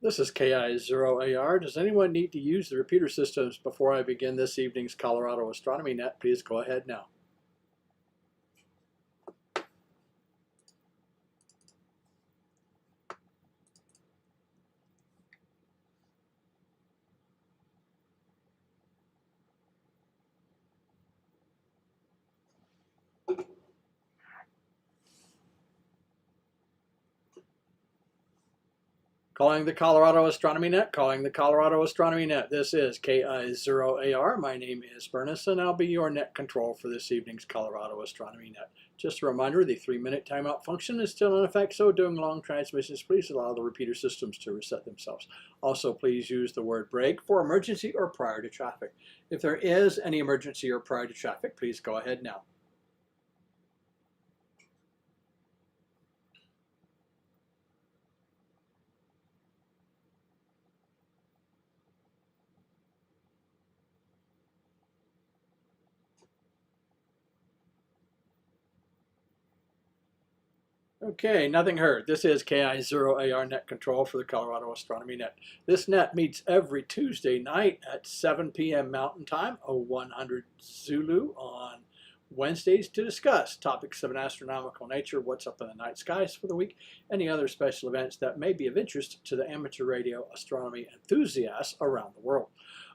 This is KI0AR. Does anyone need to use the repeater systems before I begin this evening's Colorado Astronomy Net? Please go ahead now. Calling the Colorado Astronomy Net, calling the Colorado Astronomy Net. This is KI0AR. My name is Bernice, and I'll be your net control for this evening's Colorado Astronomy Net. Just a reminder, the 3-minute timeout function is still in effect, so during long transmissions, please allow the repeater systems to reset themselves. Also, please use the word break for emergency or prior to traffic. If there is any emergency or prior to traffic, please go ahead now. Okay, nothing heard. This is KI0AR Net Control for the Colorado Astronomy Net. This net meets every Tuesday night at 7 p.m. Mountain Time, 0100 Zulu, on Wednesdays to discuss topics of an astronomical nature, what's up in the night skies for the week, any other special events that may be of interest to the amateur radio astronomy enthusiasts around the world.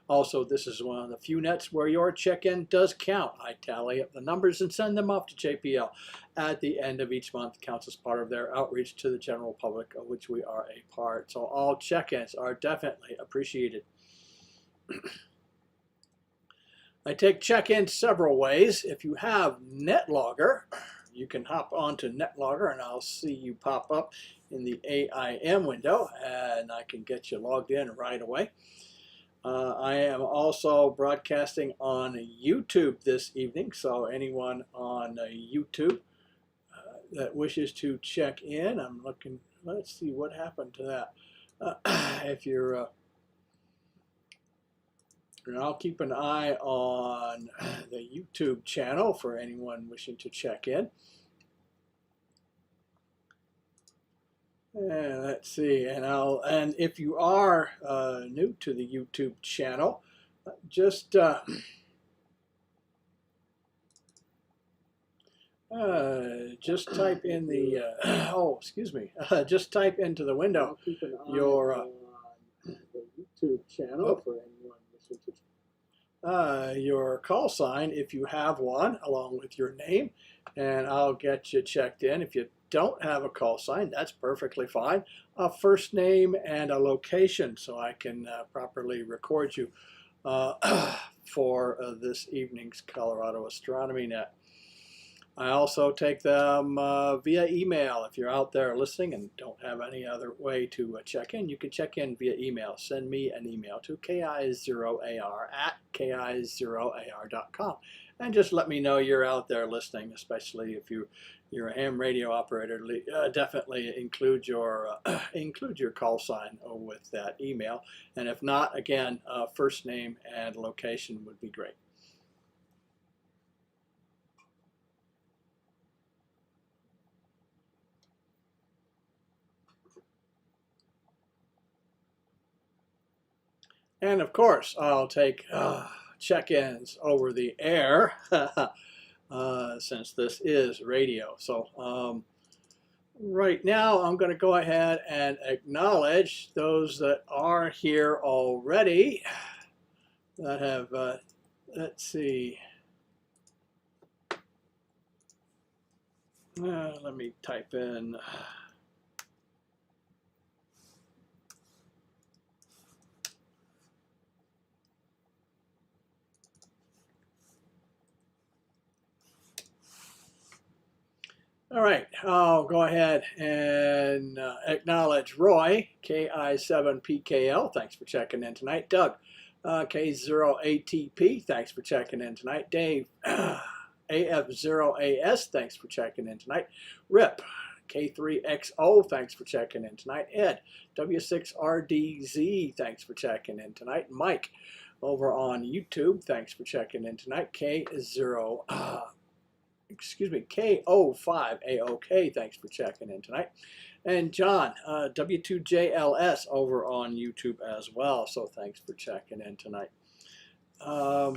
Also, this is one of the few nets where your check-in does count. I tally up the numbers and send them off to JPL at the end of each month. Counts as part of their outreach to the general public, of which we are a part. So all check-ins are definitely appreciated. I take check-ins several ways. If you have NetLogger, you can hop onto NetLogger and I'll see you pop up in the AIM window and I can get you logged in right away. I am also broadcasting on YouTube this evening, so anyone on YouTube that wishes to check in, I'm looking, let's see what happened to that. If you're, and I'll keep an eye on the YouTube channel for anyone wishing to check in. And let's see, and if you are new to the YouTube channel, just type in the just type into the window your the YouTube channel for anyone wishing to your call sign if you have one, along with your name, and I'll get you checked in. If you don't have a call sign, that's perfectly fine. A first name and a location so I can properly record you for this evening's Colorado Astronomy Net. I also take them via email. If you're out there listening and don't have any other way to check in, you can check in via email. Send me an email to ki0ar@ki0ar.com. And just let me know you're out there listening, especially if you're a ham radio operator. Definitely include your call sign with that email. And if not, again, first name and location would be great. And of course, I'll take check-ins over the air since this is radio. So right now, I'm going to go ahead and acknowledge those that are here already that have, let's see, let me type in. All right, I'll go ahead and acknowledge Roy, KI7PKL, thanks for checking in tonight. Doug, K0ATP, thanks for checking in tonight. Dave, AF0AS, thanks for checking in tonight. Rip, K3XO, thanks for checking in tonight. Ed, W6RDZ, thanks for checking in tonight. Mike, over on YouTube, thanks for checking in tonight. KO5AOK, thanks for checking in tonight. And John, W2JLS over on YouTube as well. So thanks for checking in tonight. I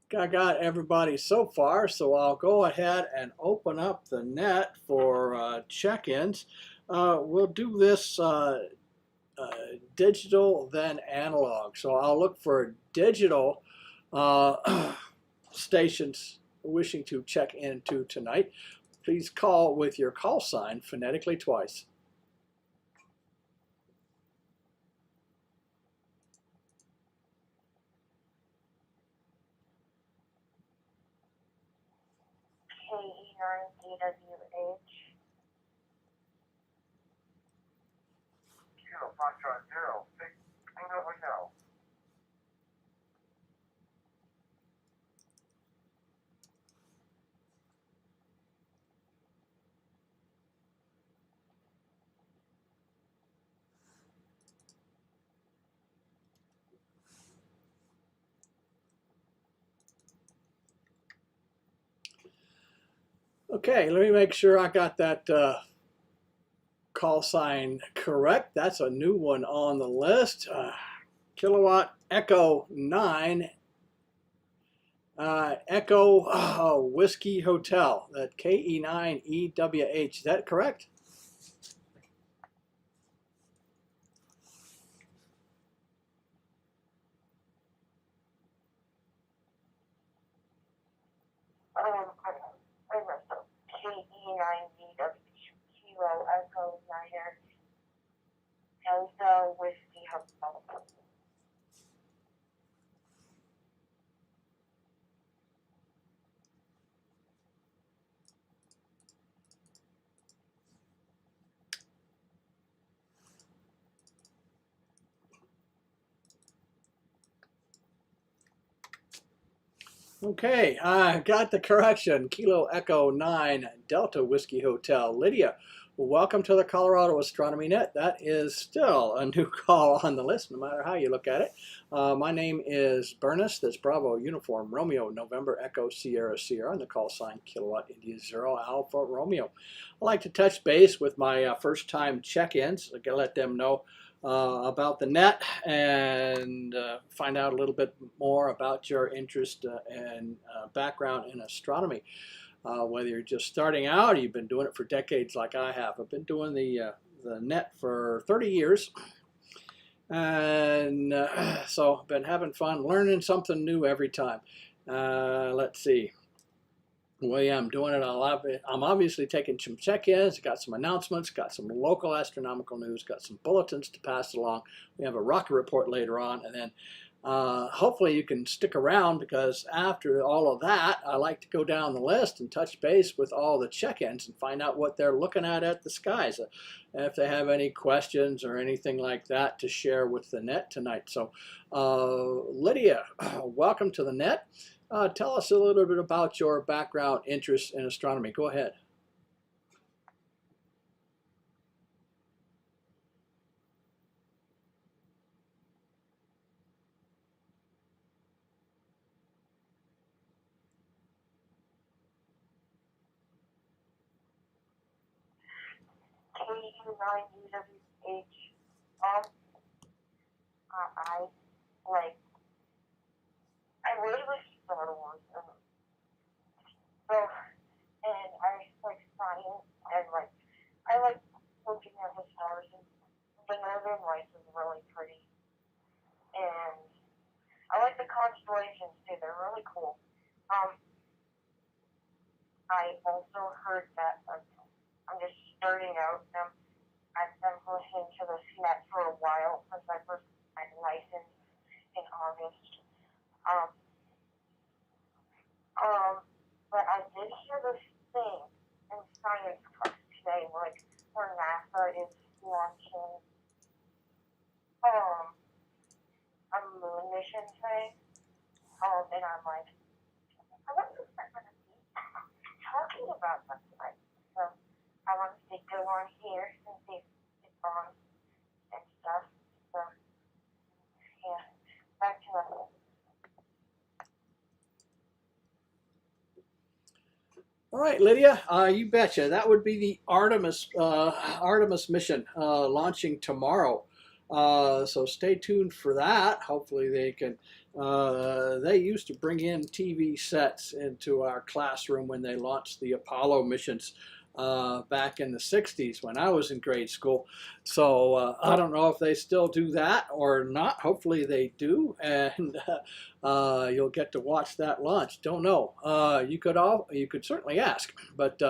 got everybody so far, so I'll go ahead and open up the net for check-ins. We'll do this digital, then analog. So I'll look for digital stations wishing to check into tonight. Please call with your call sign phonetically twice. KE9DWH. Kilo Foxtrot 0, 6, Tango Hotel. Okay, let me make sure I got that call sign correct. That's a new one on the list. Kilowatt Echo 9 Echo Whiskey Hotel. That KE9EWH. Is that correct? KE9DWH. Kilo Echo 9 Delta Whiskey Hotel. Okay, I got the correction. Kilo Echo 9 Delta Whiskey Hotel. Lydia, welcome to the Colorado Astronomy Net. That is still a new call on the list, no matter how you look at it. My name is Bernice. That's Bravo Uniform Romeo November Echo Sierra Sierra, and the call sign Kilowatt India 0 Alpha Romeo. I like to touch base with my first-time check-ins. I can let them know about the net and find out a little bit more about your interest and background in astronomy. Whether you're just starting out or you've been doing it for decades like I have. I've been doing the net for 30 years. And so I've been having fun, learning something new every time. Let's see. Well, yeah, I'm doing it a lot. I'm obviously taking some check-ins, got some announcements, got some local astronomical news, got some bulletins to pass along. We have a rocket report later on, and then hopefully you can stick around, because after all of that, I like to go down the list and touch base with all the check-ins and find out what they're looking at the skies. If they have any questions or anything like that to share with the net tonight. So Lydia, welcome to the net. Tell us a little bit about your background interest in astronomy. Go ahead. KU9DWH. I really like Star Wars. So, and I like science, and I like looking at the stars, and the Northern Lights is really pretty. And I like the constellations too, they're really cool. I also heard that I'm just starting out. I've been listening to this net for a while since I first got licensed in August. But I did hear this thing in science class today, like where NASA is launching a moon mission thing. And I'm like, I wonder if they're going to be talking about that tonight. So I want to go on here and see if it's on and stuff. So yeah, back to the. All right, Lydia, you betcha. That would be the Artemis mission launching tomorrow. So stay tuned for that. Hopefully they can. They used to bring in TV sets into our classroom when they launched the Apollo missions back in the 60s when I was in grade school. So I don't know if they still do that or not. Hopefully they do, and you'll get to watch that launch. Don't know. You could certainly ask, but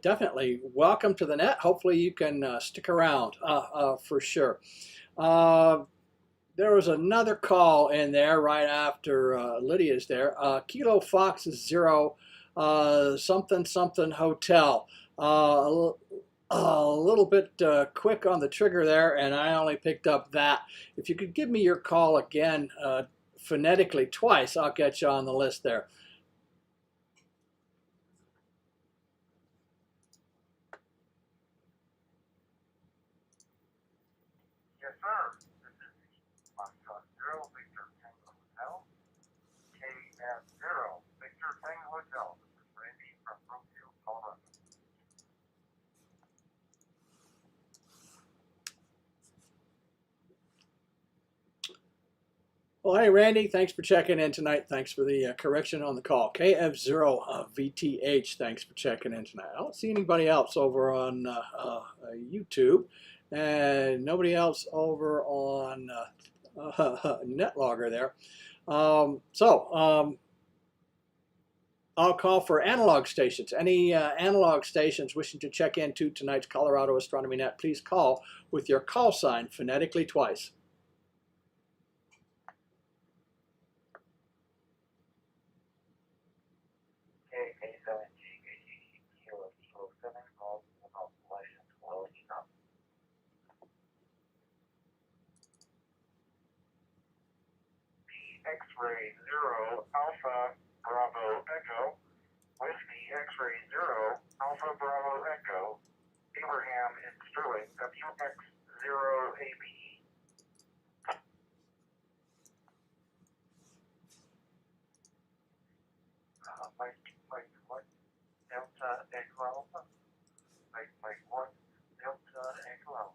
definitely welcome to the net. Hopefully you can stick around for sure. There was another call in there right after Lydia's there. Kilo Fox 0 something something hotel. A little bit quick on the trigger there, and I only picked up that. If you could give me your call again phonetically twice, I'll get you on the list there. Yes, sir. This is Foxtrot 0, Victor Tango Hotel. KF0, Victor Tango Hotel. This is Randy from Brookfield, Colorado. Well, hey, Randy, thanks for checking in tonight. Thanks for the correction on the call. KF0 VTH, thanks for checking in tonight. I don't see anybody else over on YouTube, and nobody else over on NetLogger there. I'll call for analog stations. Any analog stations wishing to check into tonight's Colorado Astronomy Net, please call with your call sign phonetically twice. KK7G, Kilo 7, call constellation Colorado. X-ray 0, Alpha Bravo Echo. Whiskey X-ray 0, Alpha Bravo Echo. Abraham in Sterling, WX0ABE. Mike, what? Delta Echo Alpha? Mike, what? Delta Echo Alpha.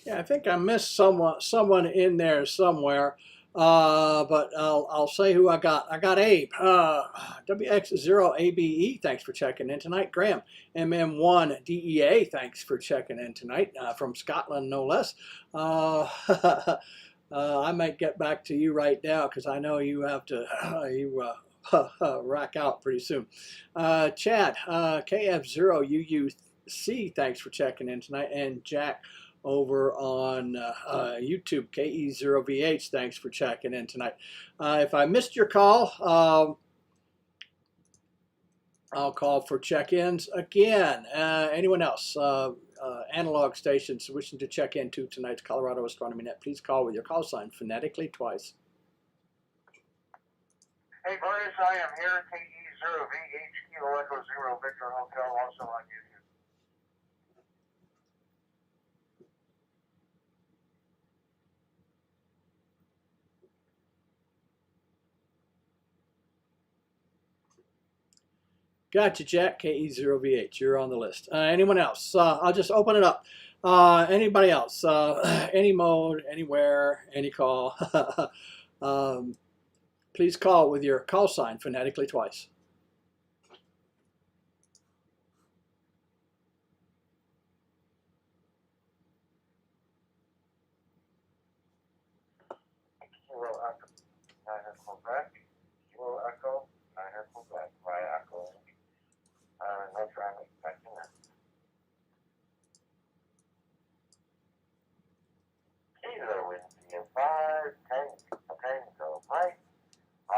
Yeah, I think I missed someone in there somewhere, but I'll say who I got. I got Abe, WX0ABE. Thanks for checking in tonight. Graham, MM1DEA. Thanks for checking in tonight from Scotland, no less. I might get back to you right now because I know you have to rack out pretty soon. Chad, KF0UUC. Thanks for checking in tonight, and Jack over on YouTube, KE0VH. Thanks for checking in tonight. If I missed your call, I'll call for check-ins again. Anyone else? Analog stations wishing to check into tonight's Colorado Astronomy Net, please call with your call sign phonetically twice. Hey, boys, I am here, KE0VH, Kilo Echo 0, Victor Hotel, also on YouTube. Gotcha, Jack, KE0VH. You're on the list. Anyone else? I'll just open it up. Anybody else? Any mode, anywhere, any call. Please call with your call sign phonetically twice. Kilo Echo, 9 Quebec. Kilo Echo, 9 Quebec, via Echo. No traffic, back to that. Kilo India 5, Tango Mike. In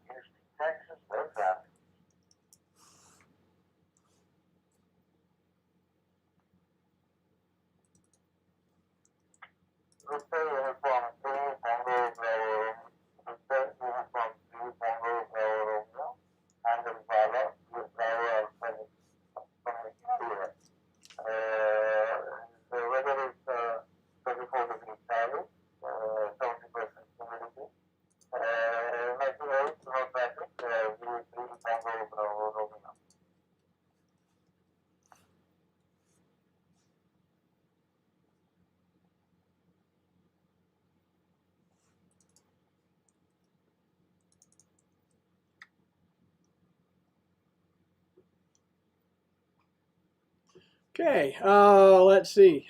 Houston, Texas, no traffic. cloudy, 70% humidity. 98, no traffic, VA3 Tango Bravo Romeo. Okay, let's see.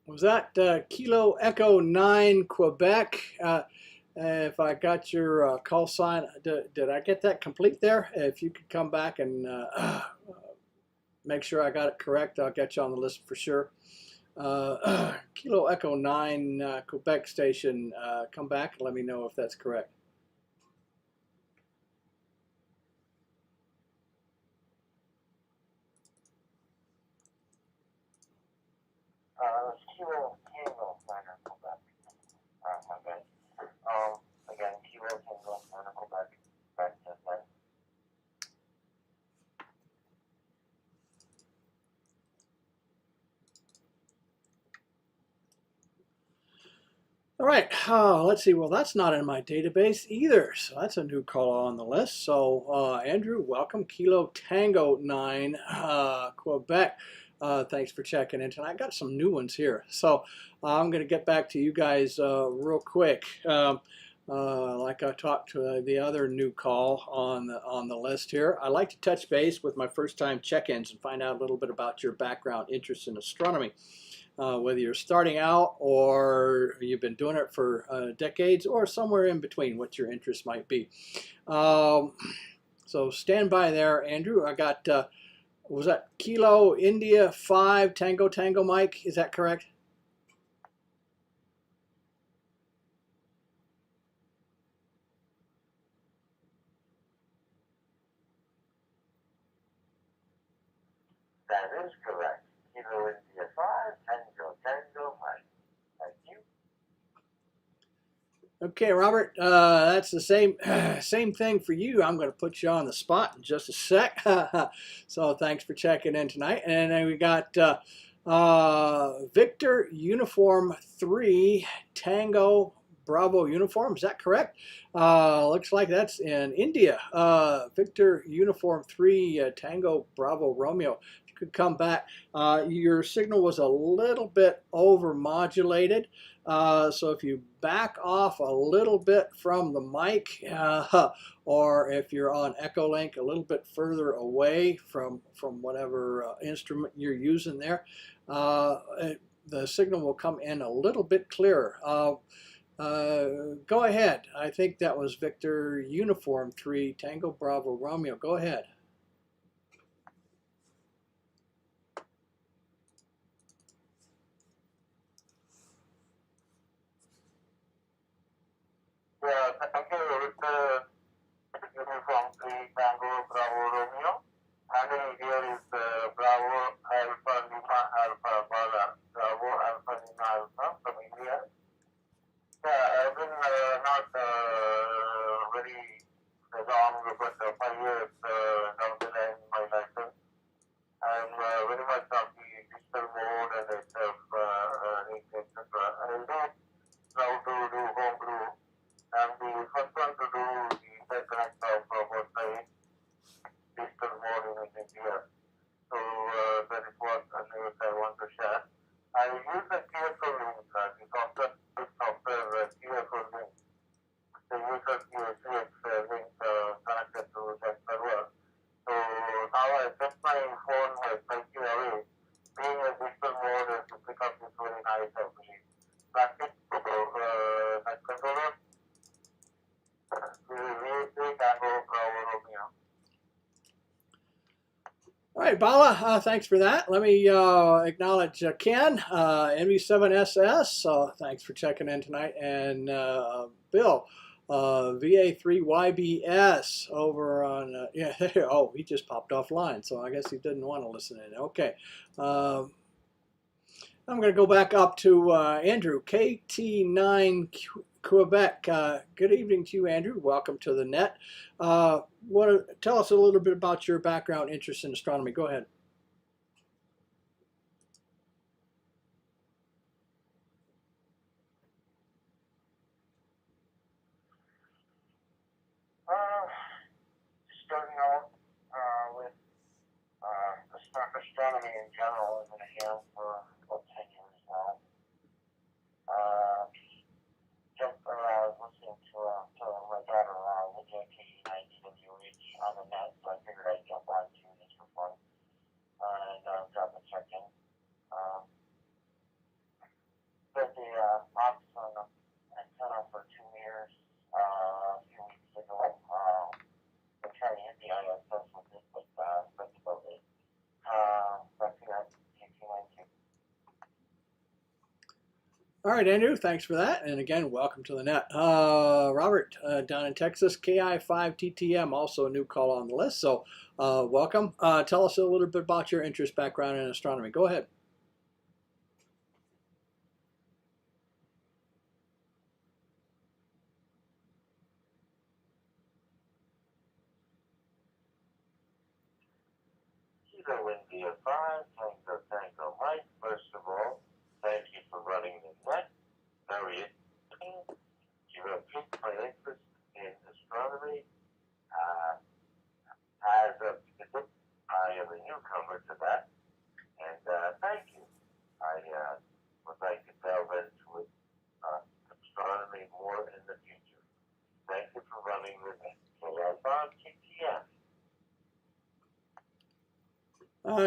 Was that Kilo Echo 9 Quebec? If I got your call sign, did I get that complete there? If you could come back and make sure I got it correct, I'll get you on the list for sure. Kilo Echo 9 Quebec station, come back and let me know if that's correct. Kilo Tango Center, Quebec. Okay. Again, Kilo Tango Center, Quebec. Back to that. All right, let's see. Well, that's not in my database either, so that's a new call on the list. So, Andrew, welcome. Kilo Tango 9, Quebec. Thanks for checking in tonight. I got some new ones here, so I'm going to get back to you guys real quick. Like I talked to the other new call on the list here, I like to touch base with my first-time check-ins and find out a little bit about your background interest in astronomy. Whether you're starting out or you've been doing it for decades or somewhere in between, what your interest might be. So stand by there, Andrew. I got, was that Kilo India 5 Tango Tango Mike? Is that correct? That is correct. Kilo India 5, Tango Tango Mike. Thank you. Okay, Robert, that's the same thing for you. I'm going to put you on the spot in just a sec. So thanks for checking in tonight. And then we got Victor Uniform 3 Tango Bravo Uniform. Is that correct? Looks like that's in India. Victor Uniform 3 Tango Bravo Romeo. If you could come back. Your signal was a little bit over modulated. So if you back off a little bit from the mic, or if you're on Echolink a little bit further away from whatever instrument you're using there, the signal will come in a little bit clearer. Go ahead. I think that was Victor Uniform 3 Tango Bravo Romeo. Go ahead. Yeah, okay, with Uniform 3 Tango Bravo Romeo. And here is Bravo Alpha Lima Alpha Bala. Bravo Alpha Lima Alpha from India. Yeah, I've been not very long, but 5 years down the line in my license. I'm very much on the digital mode and etc. I do now to do home brew. I'm the first one to do the interconnect of both sides digital mode in India. So that is what news I want to share. I use the TFL link, the software TFL link. The user TFX link connected to that server. So now I set my phone slightly away. Being a digital mode to pick up is very nice, I believe. That's it. That controller. We Tango Bravo Romeo. All right, Bala, thanks for that. Let me acknowledge Ken, NV7SS, thanks for checking in tonight, and Bill, VA3YBS over on, yeah, oh, he just popped offline, so I guess he didn't want to listen in. Okay. I'm going to go back up to Andrew, KT9 Quebec. Good evening to you, Andrew. Welcome to the net. Tell us a little bit about your background interest in astronomy. Go ahead. astronomy in general has been a hand for about 10 years now. Just I was listening to my daughter looking at KE90WH on the net, so I figured I'd jump on too just for fun and drop a check in. But the box on the antenna for 2 meters a few weeks ago. I'm trying to hit the ISS with it, but that's about it. Back to that KT92. All right, Andrew, thanks for that. And again, welcome to the net. Robert, down in Texas, KI5TTM, also a new call on the list. So welcome. Tell us a little bit about your interest, background in astronomy. Go ahead. Kilo India 5, Tango Mike. First of all, thank you for running the net. Very interesting. You have piqued my interest in astronomy. As of today, I am a newcomer to that, and thank you. I would like to delve into astronomy more in the future. Thank you for running the net.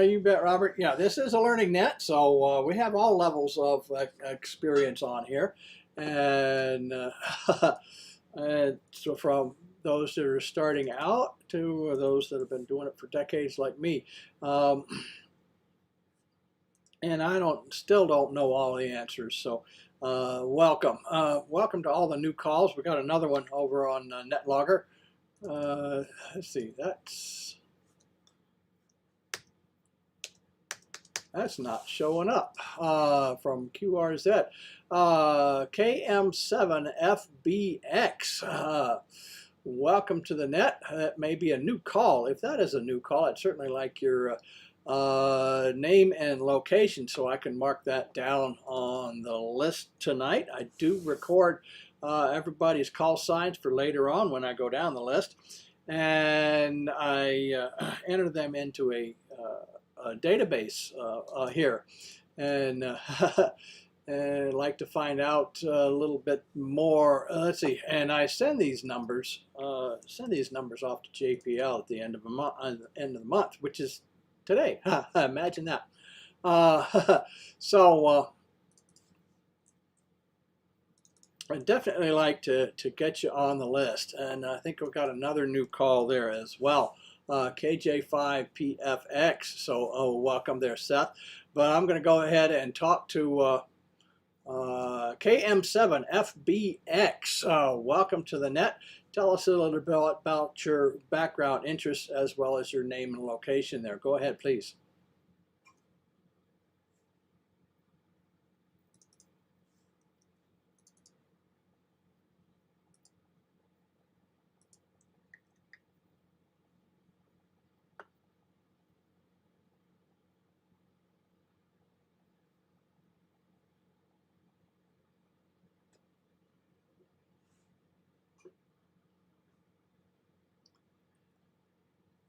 You bet, Robert. Yeah, this is a learning net, so we have all levels of experience on here. And, and so from those that are starting out to those that have been doing it for decades like me. And I still don't know all the answers, so welcome. Welcome to all the new calls. We got another one over on NetLogger. Let's see, that's not showing up from QRZ. KM7FBX. Welcome to the net. That may be a new call. If that is a new call, I'd certainly like your name and location so I can mark that down on the list tonight. I do record everybody's call signs for later on when I go down the list, and I enter them into a database here, and and I'd like to find out a little bit more. Let's see, and I send these numbers off to JPL at the end of the month, which is today. Imagine that. So I'd definitely like to get you on the list, and I think we've got another new call there as well. KJ5PFX. So welcome there, Seth. But I'm going to go ahead and talk to KM7FBX. Welcome to the net. Tell us a little bit about your background interests as well as your name and location there. Go ahead, please.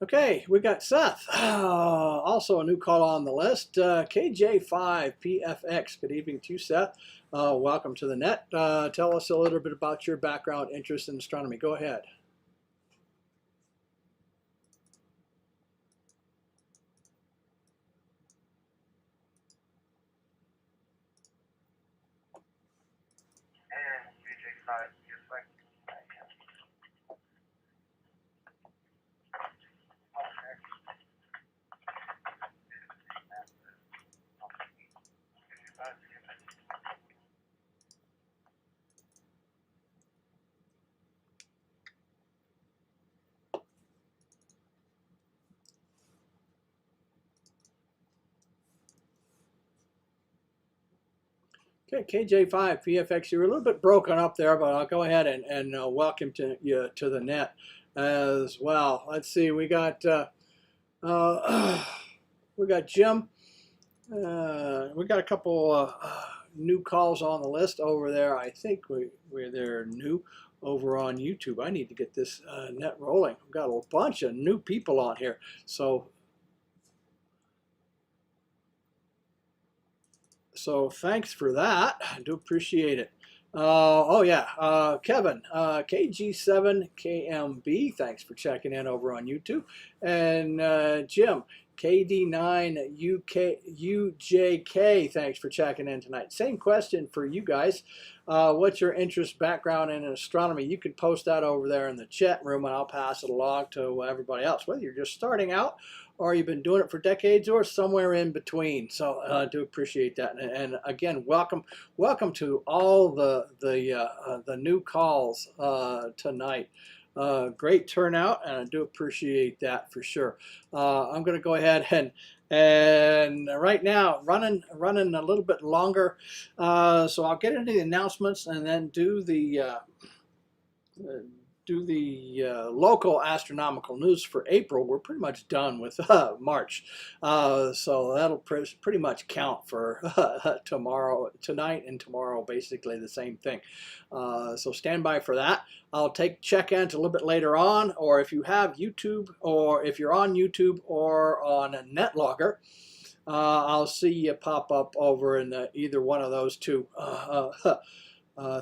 Okay, we got Seth, also a new call on the list, KJ5PFX. Good evening to you, Seth. Welcome to the net. Tell us a little bit about your background interest in astronomy. Go ahead. And KJ5, just like Okay, KJ5PFX, you were a little bit broken up there, but I'll go ahead and welcome you to the net as well. Let's see, we got Jim. We got a couple new calls on the list over there. I think they're new over on YouTube. I need to get this net rolling. We've got a bunch of new people on here. So So thanks for that. I do appreciate it. Oh yeah, Kevin, KG7KMB, thanks for checking in over on YouTube. And Jim, KD9UJK, thanks for checking in tonight. Same question for you guys. What's your interest, background in astronomy? You can post that over there in the chat room and I'll pass it along to everybody else, whether you're just starting out or you've been doing it for decades or somewhere in between. So I do appreciate that. And again, welcome to all the new calls tonight. Great turnout, and I do appreciate that for sure. I'm going to go ahead and right now running a little bit longer, so I'll get into the announcements and then do the local astronomical news for April. We're pretty much done with March, so that'll pretty much count for tonight and tomorrow, basically the same thing. So stand by for that. I'll take check-ins a little bit later on, or if you have YouTube, or if you're on YouTube or on a NetLogger, I'll see you pop up over in either one of those two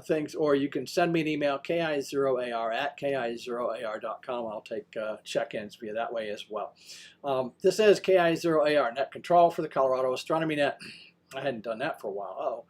things, or you can send me an email, ki0ar@ki0ar.com. I'll take check-ins via that way as well. This is ki0ar, net control for the Colorado Astronomy Net. I hadn't done that for a while.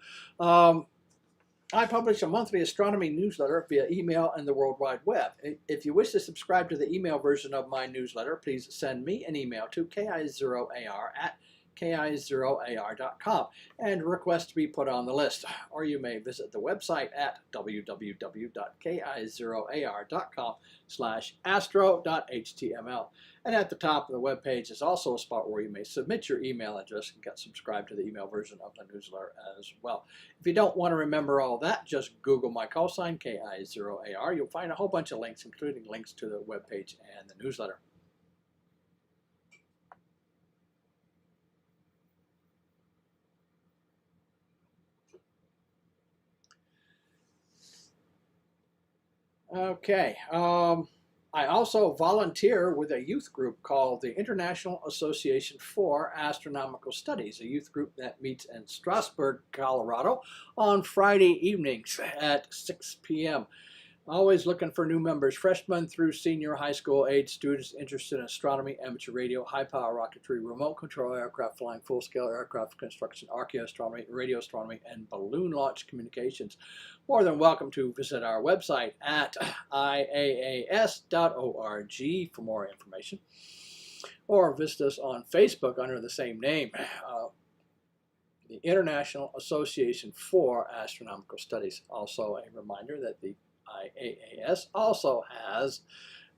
I publish a monthly astronomy newsletter via email and the World Wide Web. If you wish to subscribe to the email version of my newsletter, please send me an email to ki0ar@ki0ar.com and request to be put on the list. Or you may visit the website at www.ki0ar.com/astro.html. And at the top of the web page is also a spot where you may submit your email address and get subscribed to the email version of the newsletter as well. If you don't want to remember all that, just Google my call sign, KI0AR. You'll find a whole bunch of links, including links to the web page and the newsletter. Okay. I also volunteer with a youth group called the International Association for Astronomical Studies, a youth group that meets in Strasburg, Colorado on Friday evenings at 6 p.m. Always looking for new members, freshmen through senior high school age students interested in astronomy, amateur radio, high-power rocketry, remote control aircraft flying, full-scale aircraft construction, archaeoastronomy, radio astronomy, and balloon launch communications. More than welcome to visit our website at iaas.org for more information, or visit us on Facebook under the same name, the International Association for Astronomical Studies. Also a reminder that the IAAS also has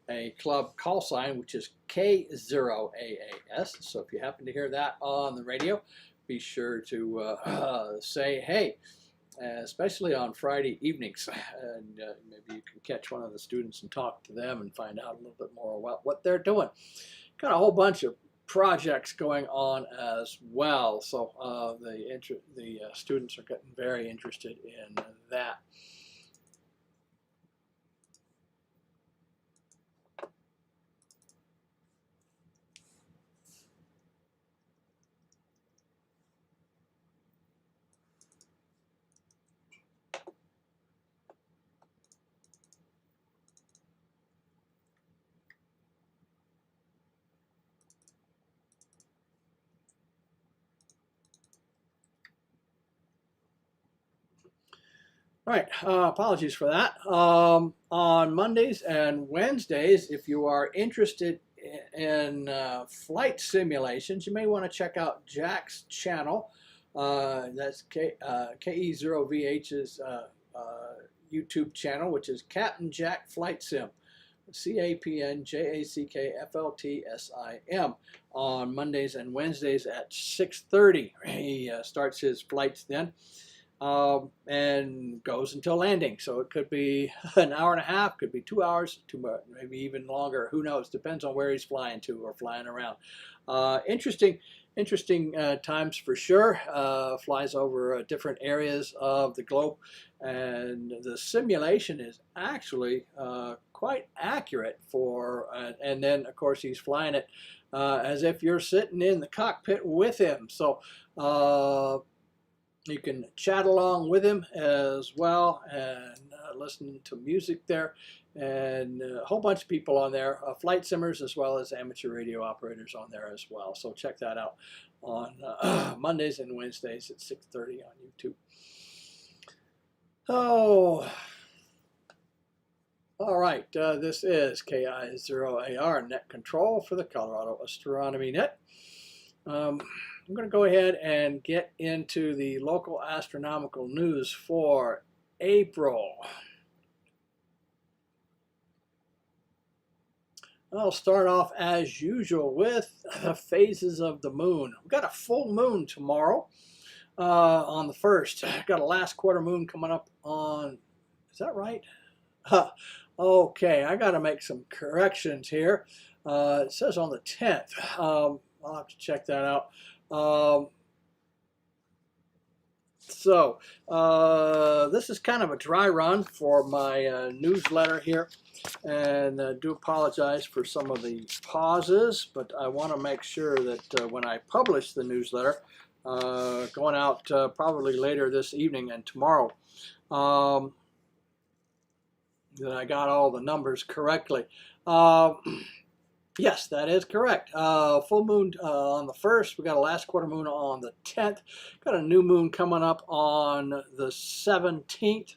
a club call sign, which is K0AAS. So if you happen to hear that on the radio, be sure to say hey, especially on Friday evenings. And maybe you can catch one of the students and talk to them and find out a little bit more about what they're doing. Got a whole bunch of projects going on as well. So the students are getting very interested in that. All right, apologies for that. On Mondays and Wednesdays, if you are interested in flight simulations, you may want to check out Jack's channel. That's KE0VH's YouTube channel, which is Captain Jack Flight Sim. CAPNJACKFLTSIM on Mondays and Wednesdays at 6:30. He starts his flights then. And goes until landing. So it could be an hour and a half, could be 2 hours, maybe even longer. Who knows? Depends on where he's flying to or flying around. Interesting times for sure. Flies over different areas of the globe, and the simulation is actually quite accurate for. And then of course he's flying it as if you're sitting in the cockpit with him. So. You can chat along with him as well and listen to music there, and a whole bunch of people on there, flight simmers as well as amateur radio operators on there as well. So check that out on Mondays and Wednesdays at 6:30 on YouTube. Oh, all right. This is KI0AR Net Control for the Colorado Astronomy Net. I'm going to go ahead and get into the local astronomical news for April. I'll start off as usual with the phases of the moon. We've got a full moon tomorrow on the 1st. Got a last quarter moon coming up on, is that right? Okay, I got to make some corrections here. It says on the 10th. I'll have to check that out. This is kind of a dry run for my newsletter here, and do apologize for some of the pauses, but I want to make sure that when I publish the newsletter, going out probably later this evening and tomorrow, that I got all the numbers correctly. Yes, that is correct. Full moon on the 1st. We got a last quarter moon on the 10th. Got a new moon coming up on the 17th.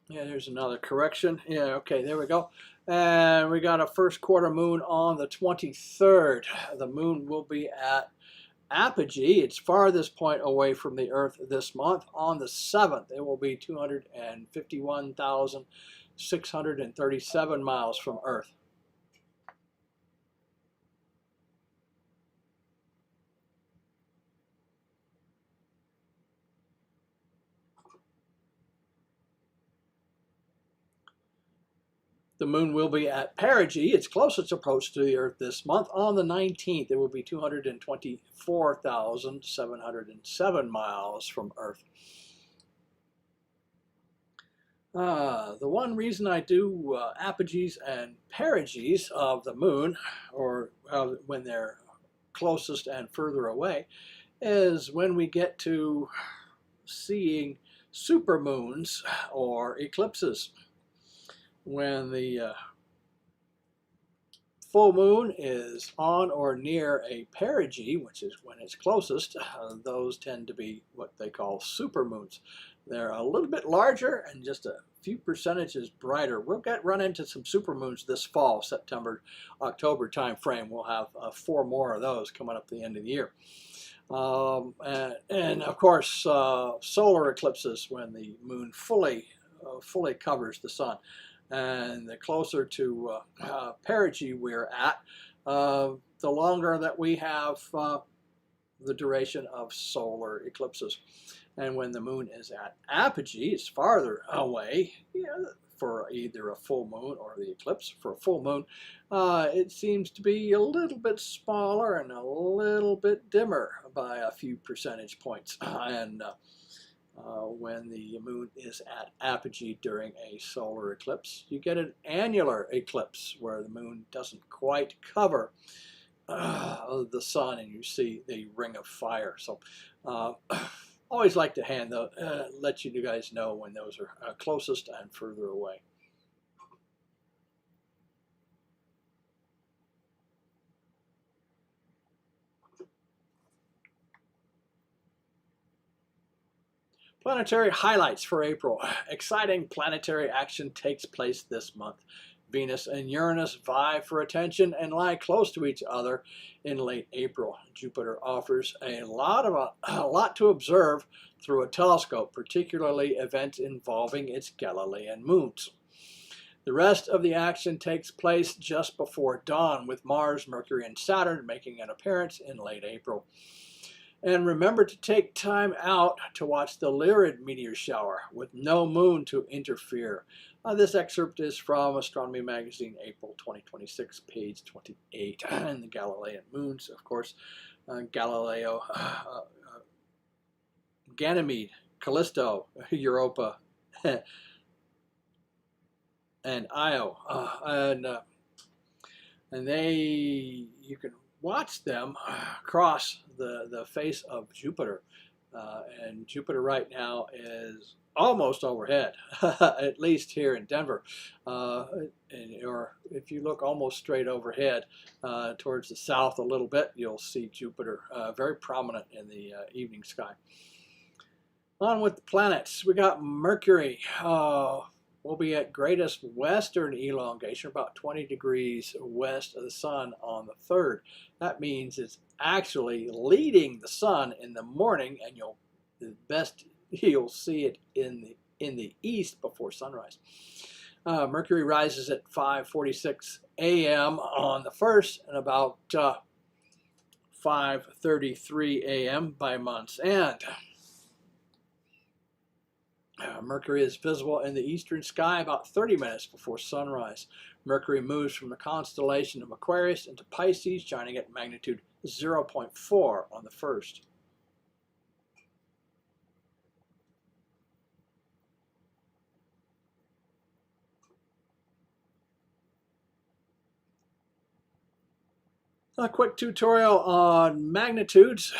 Yeah, there's another correction. Yeah, okay, there we go. And we got a first quarter moon on the 23rd. The moon will be at apogee, its farthest point away from the Earth this month. On the 7th, it will be 251,637 miles from Earth. The moon will be at perigee, its closest approach to the Earth this month. On the 19th, it will be 224,707 miles from Earth. The one reason I do apogees and perigees of the moon, or when they're closest and further away, is when we get to seeing supermoons or eclipses. When the full moon is on or near a perigee, which is when it's closest, those tend to be what they call supermoons. They're a little bit larger and just a few percentages brighter. We'll run into some supermoons this fall, September, October time frame. We'll have 4 more of those coming up at the end of the year. And of course, solar eclipses when the moon fully covers the sun. And the closer to perigee we're at, the longer that we have the duration of solar eclipses. And when the moon is at apogee, it's farther away, for either a full moon or the eclipse. For a full moon, it seems to be a little bit smaller and a little bit dimmer by a few percentage points. And when the moon is at apogee during a solar eclipse, you get an annular eclipse where the moon doesn't quite cover the sun and you see the ring of fire. So always like to let you guys know when those are closest and further away. Planetary highlights for April. Exciting planetary action takes place this month. Venus and Uranus vie for attention and lie close to each other in late April. Jupiter offers a lot to observe through a telescope, particularly events involving its Galilean moons. The rest of the action takes place just before dawn, with Mars, Mercury, and Saturn making an appearance in late April. And remember to take time out to watch the Lyrid meteor shower with no moon to interfere. This excerpt is from Astronomy Magazine, April 2026, page 28. And the Galilean moons, of course, Galileo, Ganymede, Callisto, Europa, and Io. And you can watch them cross the face of Jupiter And Jupiter right now is almost overhead, at least here in Denver. Or if you look almost straight overhead towards the south a little bit, you'll see Jupiter very prominent in the evening sky. On with the planets. We got Mercury. Will be at greatest western elongation, about 20 degrees west of the sun on the 3rd. That means it's actually leading the sun in the morning, and you'll see it in the east before sunrise. Mercury rises at 5:46 a.m. on the 1st and about 5:33 a.m. by month's end. Mercury is visible in the eastern sky about 30 minutes before sunrise. Mercury moves from the constellation of Aquarius into Pisces, shining at magnitude 0.4 on the 1st. A quick tutorial on magnitudes.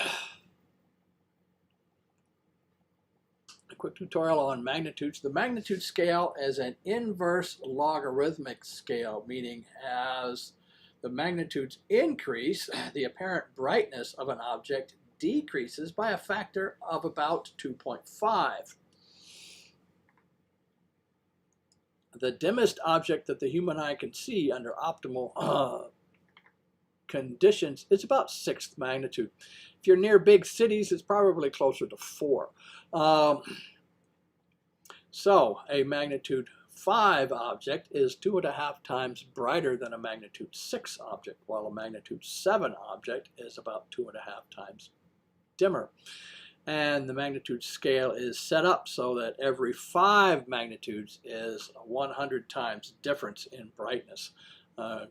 The magnitude scale is an inverse logarithmic scale, meaning as the magnitudes increase, the apparent brightness of an object decreases by a factor of about 2.5. The dimmest object that the human eye can see under optimal conditions is about 6th magnitude. If you're near big cities, it's probably closer to 4. So a magnitude 5 object is 2.5 times brighter than a magnitude 6 object, while a magnitude 7 object is about 2.5 times dimmer. And the magnitude scale is set up so that every 5 magnitudes is a 100 times difference in brightness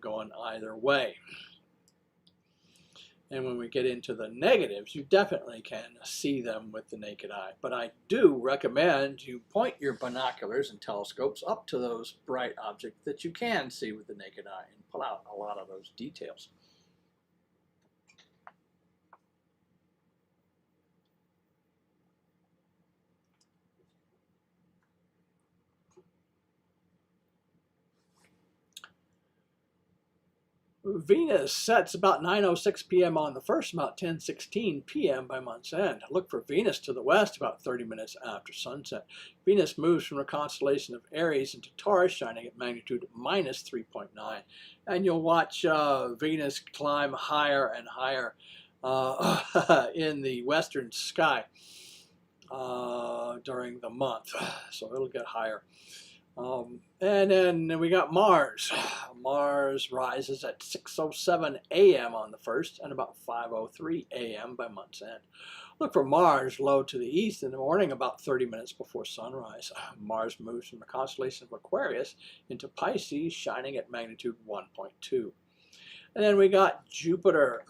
going either way. And when we get into the negatives, you definitely can see them with the naked eye. But I do recommend you point your binoculars and telescopes up to those bright objects that you can see with the naked eye and pull out a lot of those details. Venus sets about 9:06 p.m. on the 1st, about 10:16 p.m. by month's end. Look for Venus to the west about 30 minutes after sunset. Venus moves from the constellation of Aries into Taurus, shining at magnitude -3.9. And you'll watch Venus climb higher and higher in the western sky during the month. So it'll get higher. And then we got Mars. Mars rises at 6:07 a.m. on the 1st and about 5:03 a.m. by month's end. Look for Mars low to the east in the morning about 30 minutes before sunrise. Mars moves from the constellation of Aquarius into Pisces, shining at magnitude 1.2. And then we got Jupiter.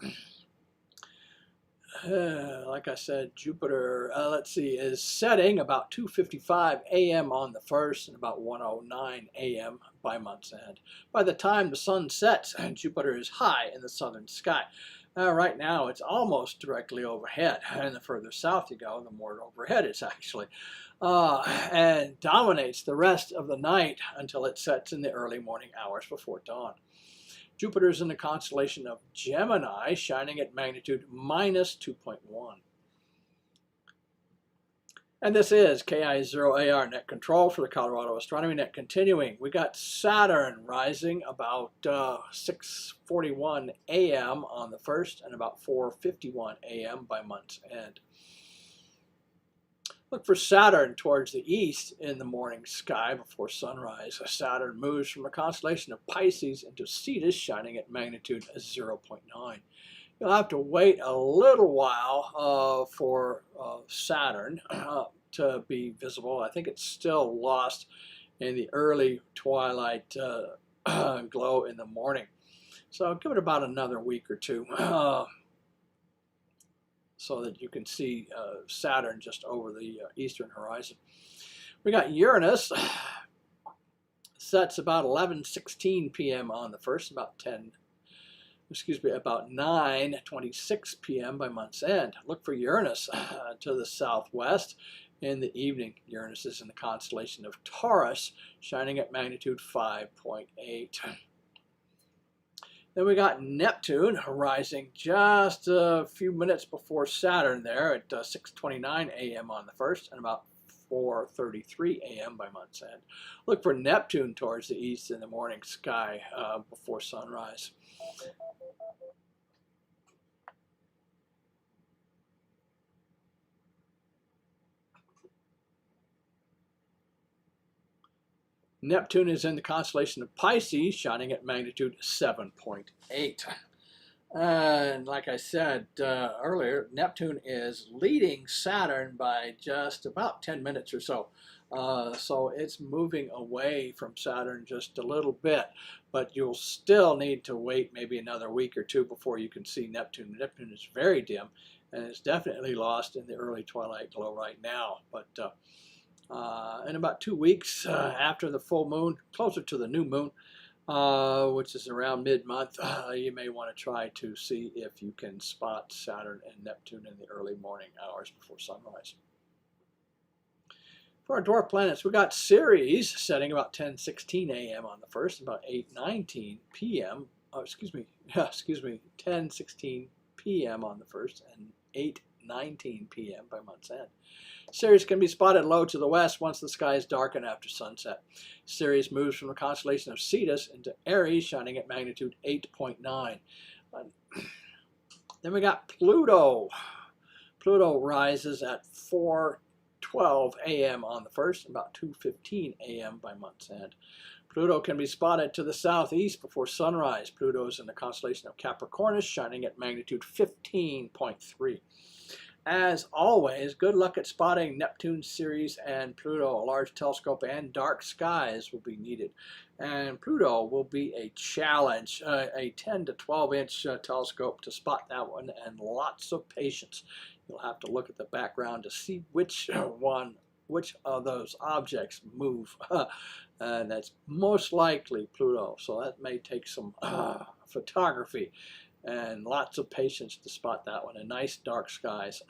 Like I said, Jupiter, is setting about 2:55 a.m. on the 1st and about 1:09 a.m. by month's end. By the time the sun sets, Jupiter is high in the southern sky. Right now, it's almost directly overhead, and the further south you go, the more overhead it's actually, and dominates the rest of the night until it sets in the early morning hours before dawn. Jupiter is in the constellation of Gemini, shining at magnitude -2.1. And this is KI0AR Net Control for the Colorado Astronomy Net. Continuing, we got Saturn rising about 6:41 a.m. on the 1st and about 4:51 a.m. by month's end. Look for Saturn towards the east in the morning sky before sunrise. Saturn moves from the constellation of Pisces into Cetus, shining at magnitude 0.9. You'll have to wait a little while for Saturn to be visible. I think it's still lost in the early twilight glow in the morning. So give it about another week or two. So that you can see Saturn just over the eastern horizon. We got Uranus, sets about 11:16 p.m. on the 1st, about 10 about 9:26 p.m. by month's end. Look for Uranus to the southwest in the evening. Uranus is in the constellation of Taurus, shining at magnitude 5.8. Then we got Neptune rising just a few minutes before Saturn there at 6:29 a.m. on the 1st and about 4:33 a.m. by month's end. Look for Neptune towards the east in the morning sky before sunrise. Neptune is in the constellation of Pisces, shining at magnitude 7.8. And like I said earlier, Neptune is leading Saturn by just about 10 minutes or so. So it's moving away from Saturn just a little bit, but you'll still need to wait maybe another week or two before you can see Neptune. Neptune is very dim, and it's definitely lost in the early twilight glow right now. But in about 2 weeks after the full moon, closer to the new moon, which is around mid-month, you may want to try to see if you can spot Saturn and Neptune in the early morning hours before sunrise. For our dwarf planets, we got Ceres setting about 10:16 a.m. on the 1st, about 8:19 p.m. 10:16 p.m. on the 1st, and 8:19 p.m. by month's end. Ceres can be spotted low to the west once the skies darken after sunset. Ceres moves from the constellation of Cetus into Aries, shining at magnitude 8.9. Then we got Pluto. Pluto rises at 4:12 a.m. on the 1st, about 2:15 a.m. by month's end. Pluto can be spotted to the southeast before sunrise. Pluto is in the constellation of Capricornus, shining at magnitude 15.3. As always, good luck at spotting Neptune, Ceres, and Pluto. A large telescope and dark skies will be needed. And Pluto will be a challenge, a 10 to 12 inch telescope to spot that one, and lots of patience. You'll have to look at the background to see which of those objects move. And that's most likely Pluto. So that may take some photography and lots of patience to spot that one, and nice dark skies.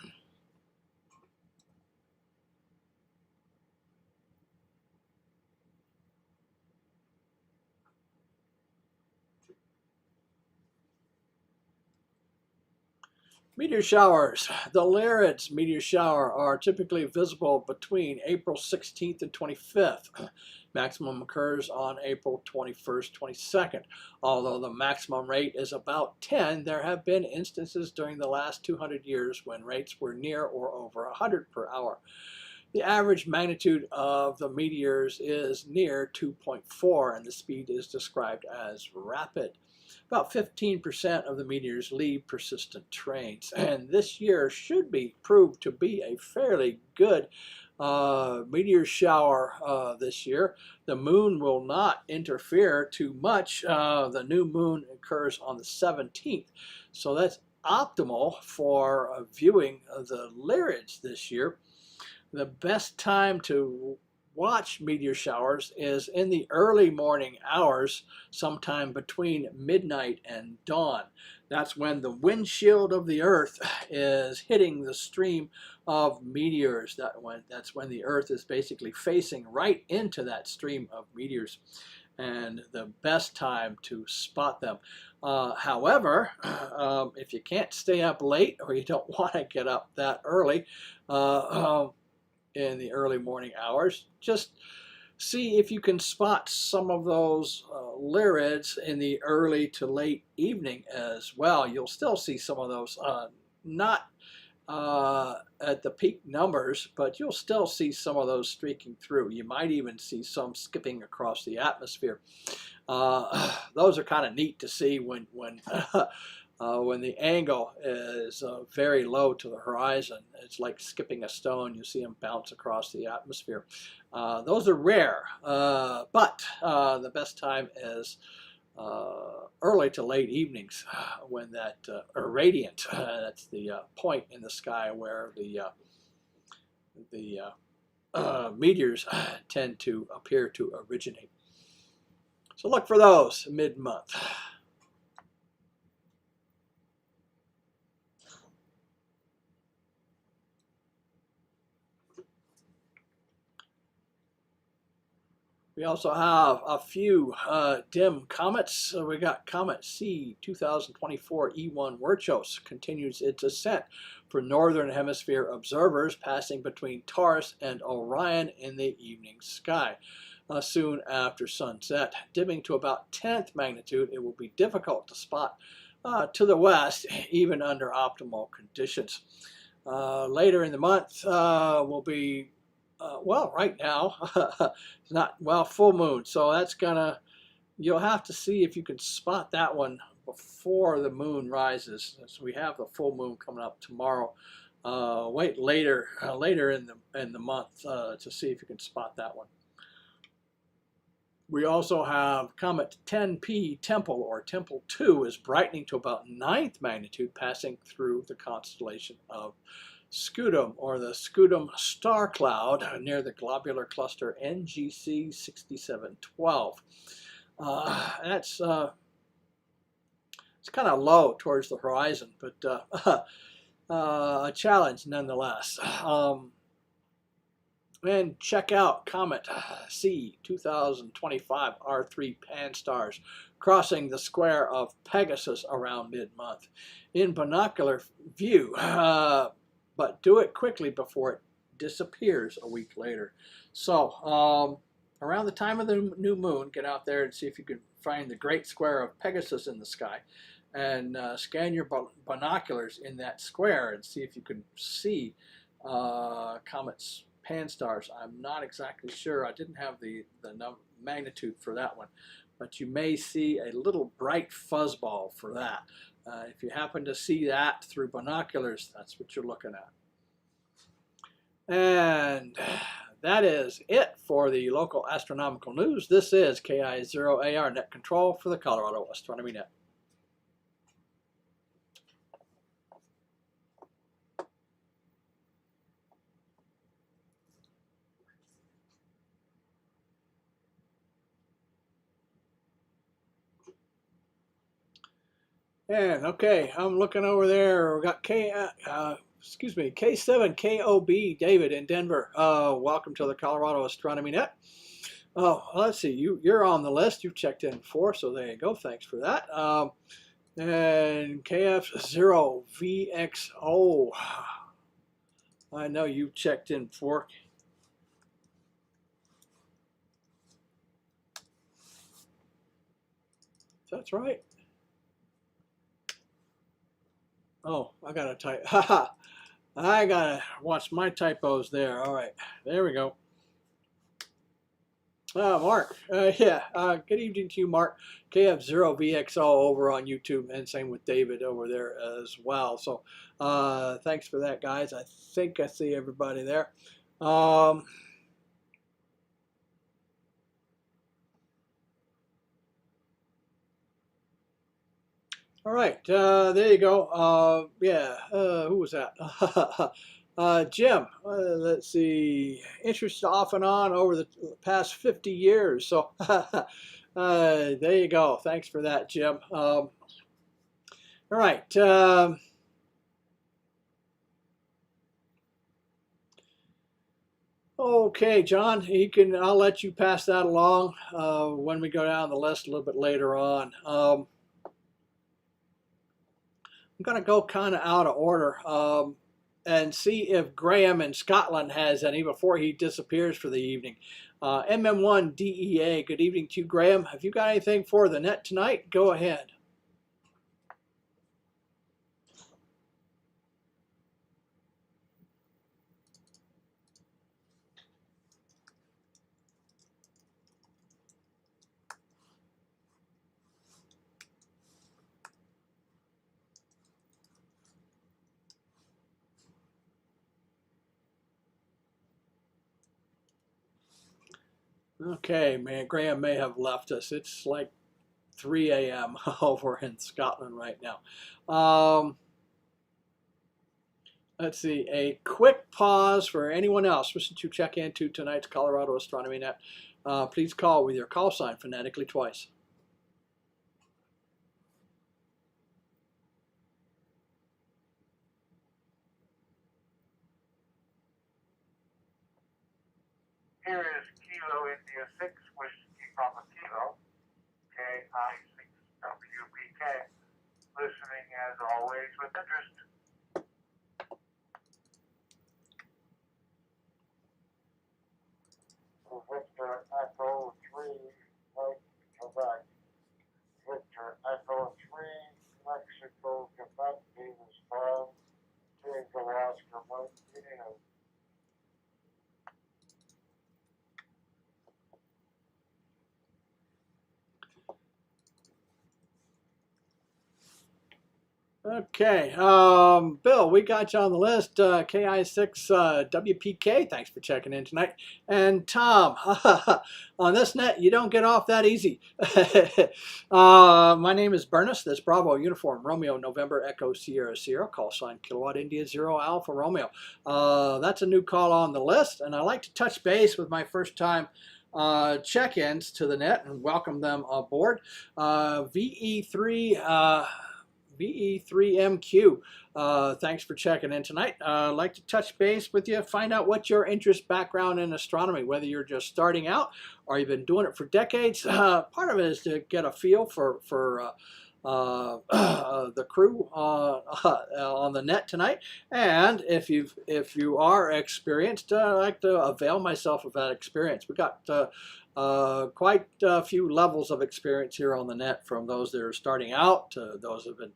Meteor showers. The Lyrids meteor shower are typically visible between April 16th and 25th. Maximum occurs on April 21st, 22nd. Although the maximum rate is about 10, there have been instances during the last 200 years when rates were near or over 100 per hour. The average magnitude of the meteors is near 2.4, and the speed is described as rapid. About 15% of the meteors leave persistent trains, and this year should be proved to be a fairly good meteor shower this year. The moon will not interfere too much. The new moon occurs on the 17th, so that's optimal for viewing the Lyrids this year. The best time to watch meteor showers is in the early morning hours, sometime between midnight and dawn. That's when the windshield of the Earth is hitting the stream of meteors. That's when the Earth is basically facing right into that stream of meteors, and the best time to spot them. However, if you can't stay up late, or you don't want to get up that early, in the early morning hours, just see if you can spot some of those Lyrids in the early to late evening as well. You'll still see some of those, not at the peak numbers, but you'll still see some of those streaking through. You might even see some skipping across the atmosphere. Those are kind of neat to see when the angle is very low to the horizon. It's like skipping a stone. You see them bounce across the atmosphere. Those are rare, but the best time is early to late evenings when that radiant, that's the point in the sky where the meteors tend to appear to originate. So look for those mid-month. We also have a few dim comets. We got Comet C 2024 E1 Wirchos continues its ascent for Northern Hemisphere observers, passing between Taurus and Orion in the evening sky. Soon after sunset, dimming to about 10th magnitude, it will be difficult to spot to the west, even under optimal conditions. Later in the month will be well, right now, it's not, well, full moon. So that's you'll have to see if you can spot that one before the moon rises. So we have the full moon coming up tomorrow. Wait later in the month to see if you can spot that one. We also have Comet 10P Temple, or Temple 2, is brightening to about 9th magnitude, passing through the constellation of Scutum, or the Scutum star cloud, near the globular cluster NGC 6712. It's kind of low towards the horizon, but a challenge nonetheless. And check out Comet C 2025 R3 Pan-STARRS crossing the square of Pegasus around mid-month in binocular view. But do it quickly before it disappears a week later. So around the time of the new moon, get out there and see if you can find the great square of Pegasus in the sky, and scan your binoculars in that square and see if you can see Comet's Pan-STARRS. I'm not exactly sure. I didn't have the magnitude for that one, but you may see a little bright fuzzball for that. If you happen to see that through binoculars, that's what you're looking at. And that is it for the local astronomical news. This is KI0AR Net Control for the Colorado Astronomy Net. And okay, I'm looking over there. We got K7KOB David in Denver. Welcome to the Colorado Astronomy Net. Oh, let's see. You're on the list. You've checked in before, so there you go. Thanks for that. And KF0VXO. I know you checked in before. That's right. Oh, I gotta type. Haha. I gotta watch my typos there. All right, there we go. Mark, yeah, good evening to you, Mark. KF0VXO over on YouTube, and same with David over there as well. So thanks for that, guys. I think I see everybody there. All right, there you go. Yeah, who was that? Jim, let's see, interest off and on over the past 50 years. So there you go. Thanks for that, Jim. All right. Okay, John, I'll let you pass that along when we go down the list a little bit later on. I'm going to go kind of out of order and see if Graham in Scotland has any before he disappears for the evening. MM1DEA, good evening to you, Graham. Have you got anything for the net tonight? Go ahead. Okay, man, Graham may have left us. It's like 3 a.m. over in Scotland right now. Let's see, a quick pause for anyone else wishing to check into tonight's Colorado Astronomy Net. Please call with your call sign phonetically twice. here is Kilo India 6, Whiskey Papa Kilo, KI6WPK, listening as always with interest. Victor Echo 3, Lake Quebec. Victor Echo 3, Mexico, Quebec, Davis Farm, Tango Oscar, Mike, and Okay, Bill, we got you on the list. KI6WPK, thanks for checking in tonight. And Tom, on this net, you don't get off that easy. My name is Bernice. That's Bravo Uniform Romeo November Echo Sierra Sierra, call sign Kilowatt India 0 Alpha Romeo. That's a new call on the list, and I like to touch base with my first time check-ins to the net and welcome them aboard. VE3MQ, thanks for checking in tonight. I'd like to touch base with you, find out what your interest background in astronomy, whether you're just starting out or you've been doing it for decades. Part of it is to get a feel for the crew on the net tonight, and if you are experienced, I like to avail myself of that experience. We got quite a few levels of experience here on the net, from those that are starting out to those who have been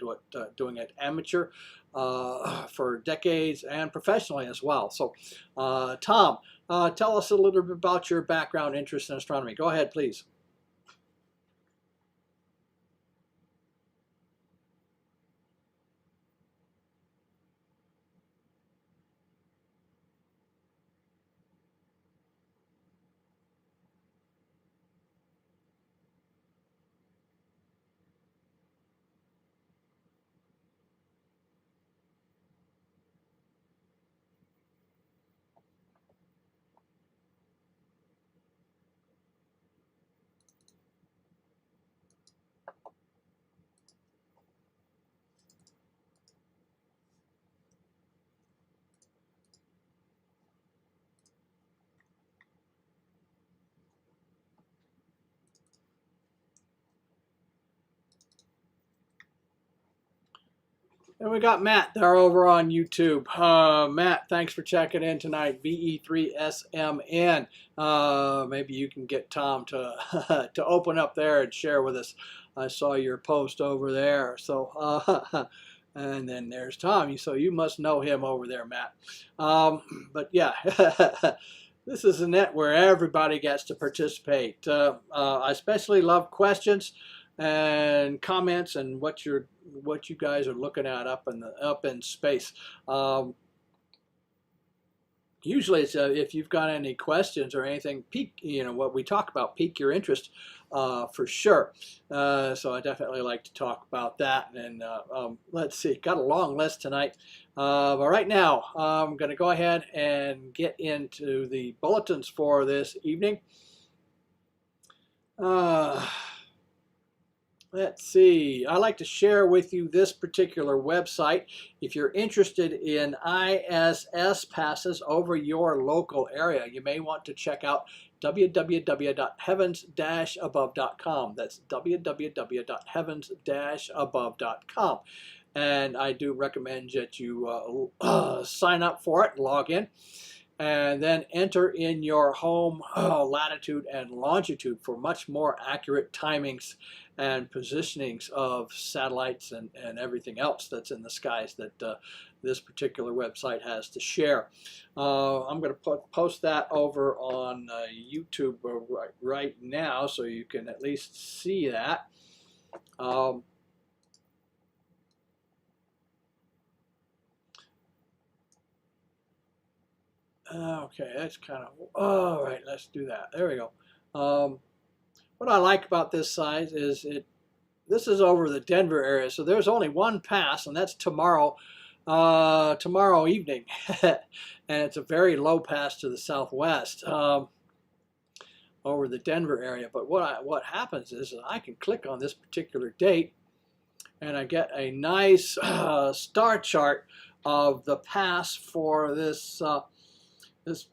doing it amateur for decades and professionally as well. So Tom, tell us a little bit about your background interest in astronomy. Go ahead, please. And we got Matt there over on YouTube. Matt, thanks for checking in tonight. VE3SMN. Maybe you can get Tom to to open up there and share with us. I saw your post over there. So, and then there's Tom. So you must know him over there, Matt. But yeah, this is a net where everybody gets to participate. I especially love questions and comments and what you guys are looking at up in space. Usually, it's if you've got any questions or anything, pique what we talk about, pique your interest for sure. So I definitely like to talk about that. And let's see, got a long list tonight. But right now, I'm going to go ahead and get into the bulletins for this evening. Let's see, I like to share with you this particular website. If you're interested in ISS passes over your local area, you may want to check out www.heavens-above.com. That's www.heavens-above.com. And I do recommend that you sign up for it, log in, and then enter in your home latitude and longitude for much more accurate timings and positionings of satellites and everything else that's in the skies that this particular website has to share. I'm going to post that over on YouTube right now, so you can at least see that. Okay, that's kind of, all right, let's do that. There we go. What I like about this size is this is over the Denver area, so there's only one pass, and that's tomorrow evening. And it's a very low pass to the southwest over the Denver area. But what happens is I can click on this particular date, and I get a nice star chart of the pass for this this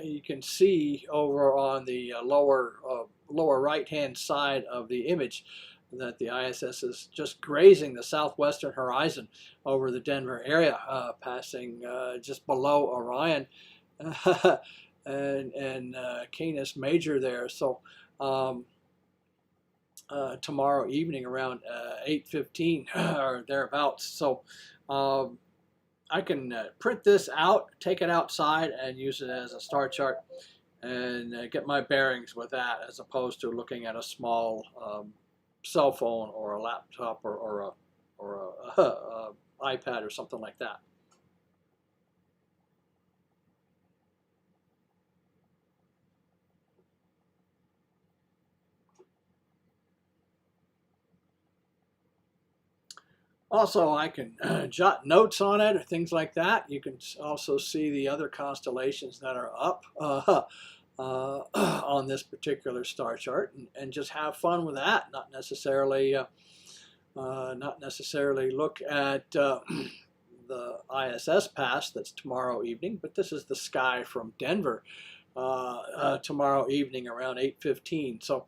you can see over on the lower right hand side of the image that the ISS is just grazing the southwestern horizon over the Denver area, passing just below Orion and Canis Major there. So tomorrow evening around 8:15 or thereabouts. So I can print this out, take it outside, and use it as a star chart, and get my bearings with that, as opposed to looking at a small cell phone or a laptop or a iPad or something like that. Also, I can jot notes on it or things like that. You can also see the other constellations that are up on this particular star chart, and just have fun with that. Not necessarily look at the ISS pass that's tomorrow evening, but this is the sky from Denver tomorrow evening around 8:15. So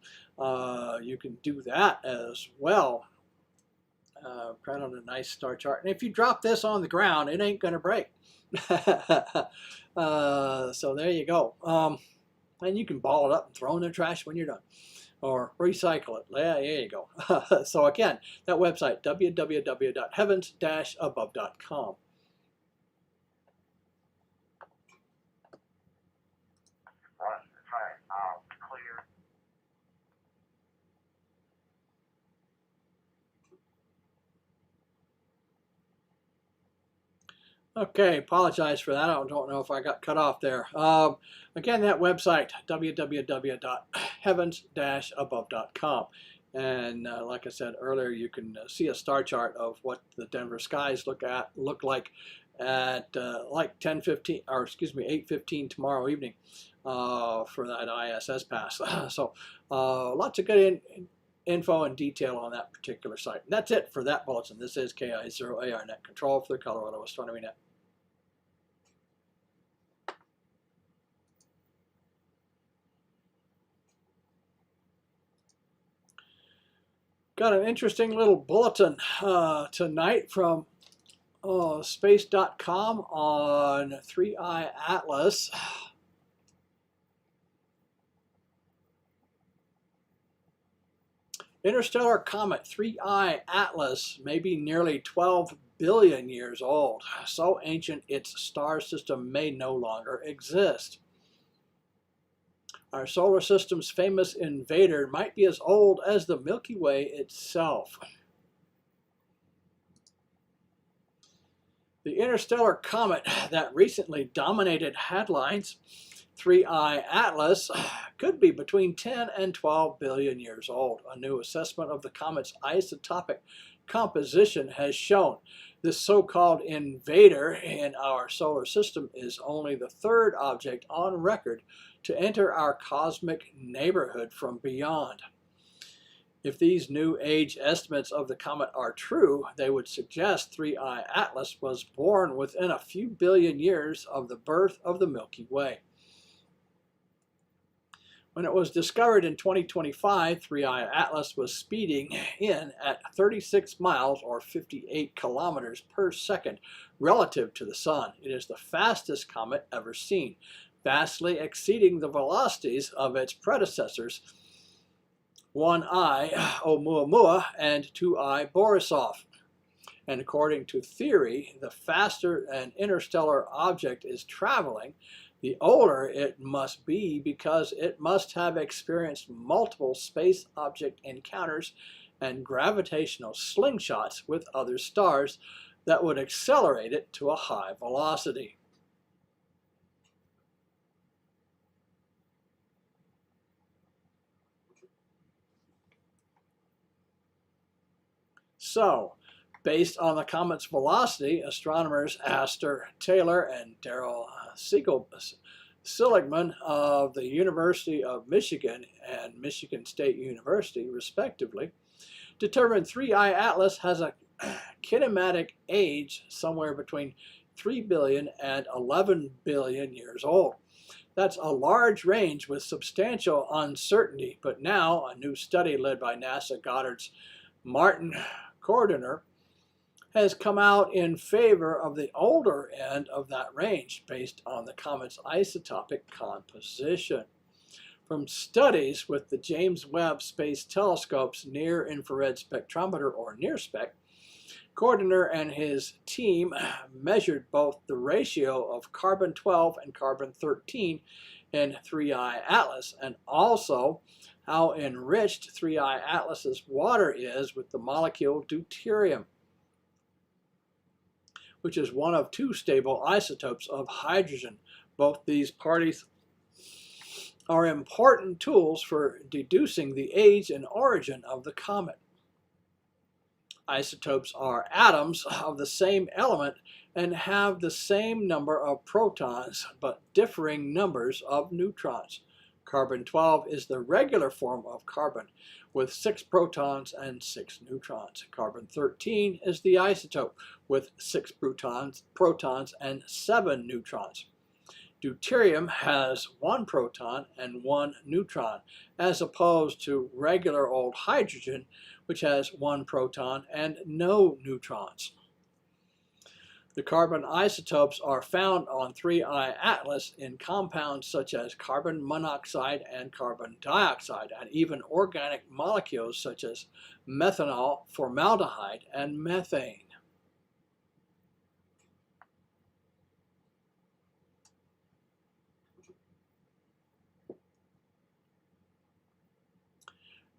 you can do that as well. Print on a nice star chart. And if you drop this on the ground, it ain't going to break. So there you go. And you can ball it up and throw it in the trash when you're done. Or recycle it. Yeah, there you go. So again, that website, www.heavens-above.com. Okay, apologize for that. I don't know if I got cut off there. Again, that website, www.heavens-above.com. And like I said earlier, you can see a star chart of what the Denver skies look like at like 10:15, or excuse me, 8:15 tomorrow evening for that ISS pass. So lots of good info and detail on that particular site. And that's it for that bulletin. This is KI0AR Net Control for the Colorado Astronomy Net. Got an interesting little bulletin tonight from space.com on 3I Atlas. Interstellar comet 3I Atlas may be nearly 12 billion years old. So ancient its star system may no longer exist. Our solar system's famous invader might be as old as the Milky Way itself. The interstellar comet that recently dominated headlines, 3I Atlas, could be between 10 and 12 billion years old. A new assessment of the comet's isotopic composition has shown this so-called invader in our solar system is only the third object on record to enter our cosmic neighborhood from beyond. If these new age estimates of the comet are true, they would suggest 3I Atlas was born within a few billion years of the birth of the Milky Way. When it was discovered in 2025, 3I Atlas was speeding in at 36 miles or 58 kilometers per second relative to the Sun. It is the fastest comet ever seen, vastly exceeding the velocities of its predecessors, 1I Oumuamua and 2I Borisov. And according to theory, the faster an interstellar object is traveling, the older it must be, because it must have experienced multiple space object encounters and gravitational slingshots with other stars that would accelerate it to a high velocity. So, based on the comet's velocity, astronomers Astor Taylor and Daryl Seligman of the University of Michigan and Michigan State University, respectively, determined 3I Atlas has a kinematic age somewhere between 3 billion and 11 billion years old. That's a large range with substantial uncertainty, but now a new study led by NASA Goddard's Martin Cordiner has come out in favor of the older end of that range based on the comet's isotopic composition. From studies with the James Webb Space Telescope's Near-Infrared Spectrometer, or NIRSPEC, Cordiner and his team measured both the ratio of carbon-12 and carbon-13 in 3I Atlas, and also how enriched 3I Atlas's water is with the molecule deuterium, which is one of two stable isotopes of hydrogen. Both these parties are important tools for deducing the age and origin of the comet. Isotopes are atoms of the same element and have the same number of protons but differing numbers of neutrons. Carbon-12 is the regular form of carbon with 6 protons and 6 neutrons. Carbon-13 is the isotope with 6 protons and 7 neutrons. Deuterium has 1 proton and 1 neutron, as opposed to regular old hydrogen, which has 1 proton and no neutrons. The carbon isotopes are found on 3I Atlas in compounds such as carbon monoxide and carbon dioxide, and even organic molecules such as methanol, formaldehyde, and methane.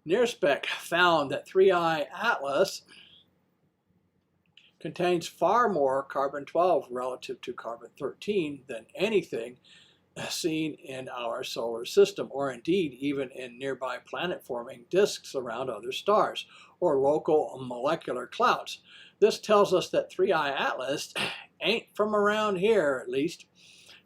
NIRSPEC found that 3I Atlas contains far more carbon-12 relative to carbon-13 than anything seen in our solar system, or indeed even in nearby planet-forming disks around other stars, or local molecular clouds. This tells us that 3I Atlas ain't from around here, at least.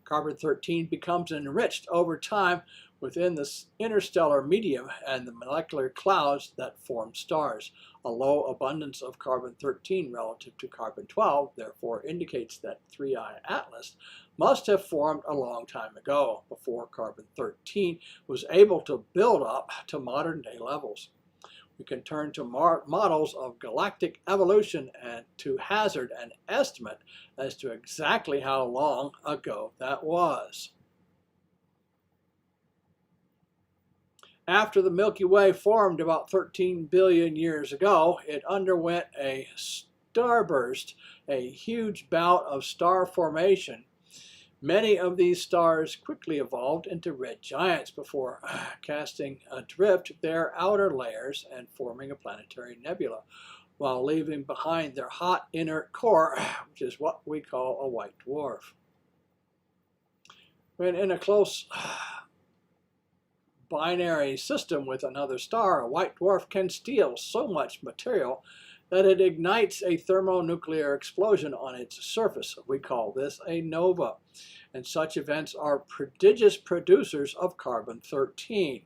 Carbon-13 becomes enriched over time within the interstellar medium and the molecular clouds that form stars. A low abundance of carbon-13 relative to carbon-12 therefore indicates that 3I Atlas must have formed a long time ago, before carbon-13 was able to build up to modern-day levels. We can turn to models of galactic evolution and to hazard an estimate as to exactly how long ago that was. After the Milky Way formed about 13 billion years ago, it underwent a starburst, a huge bout of star formation. Many of these stars quickly evolved into red giants before casting adrift their outer layers and forming a planetary nebula, while leaving behind their hot inert core, which is what we call a white dwarf. When in a close binary system with another star, a white dwarf can steal so much material that it ignites a thermonuclear explosion on its surface. We call this a nova, and such events are prodigious producers of carbon-13.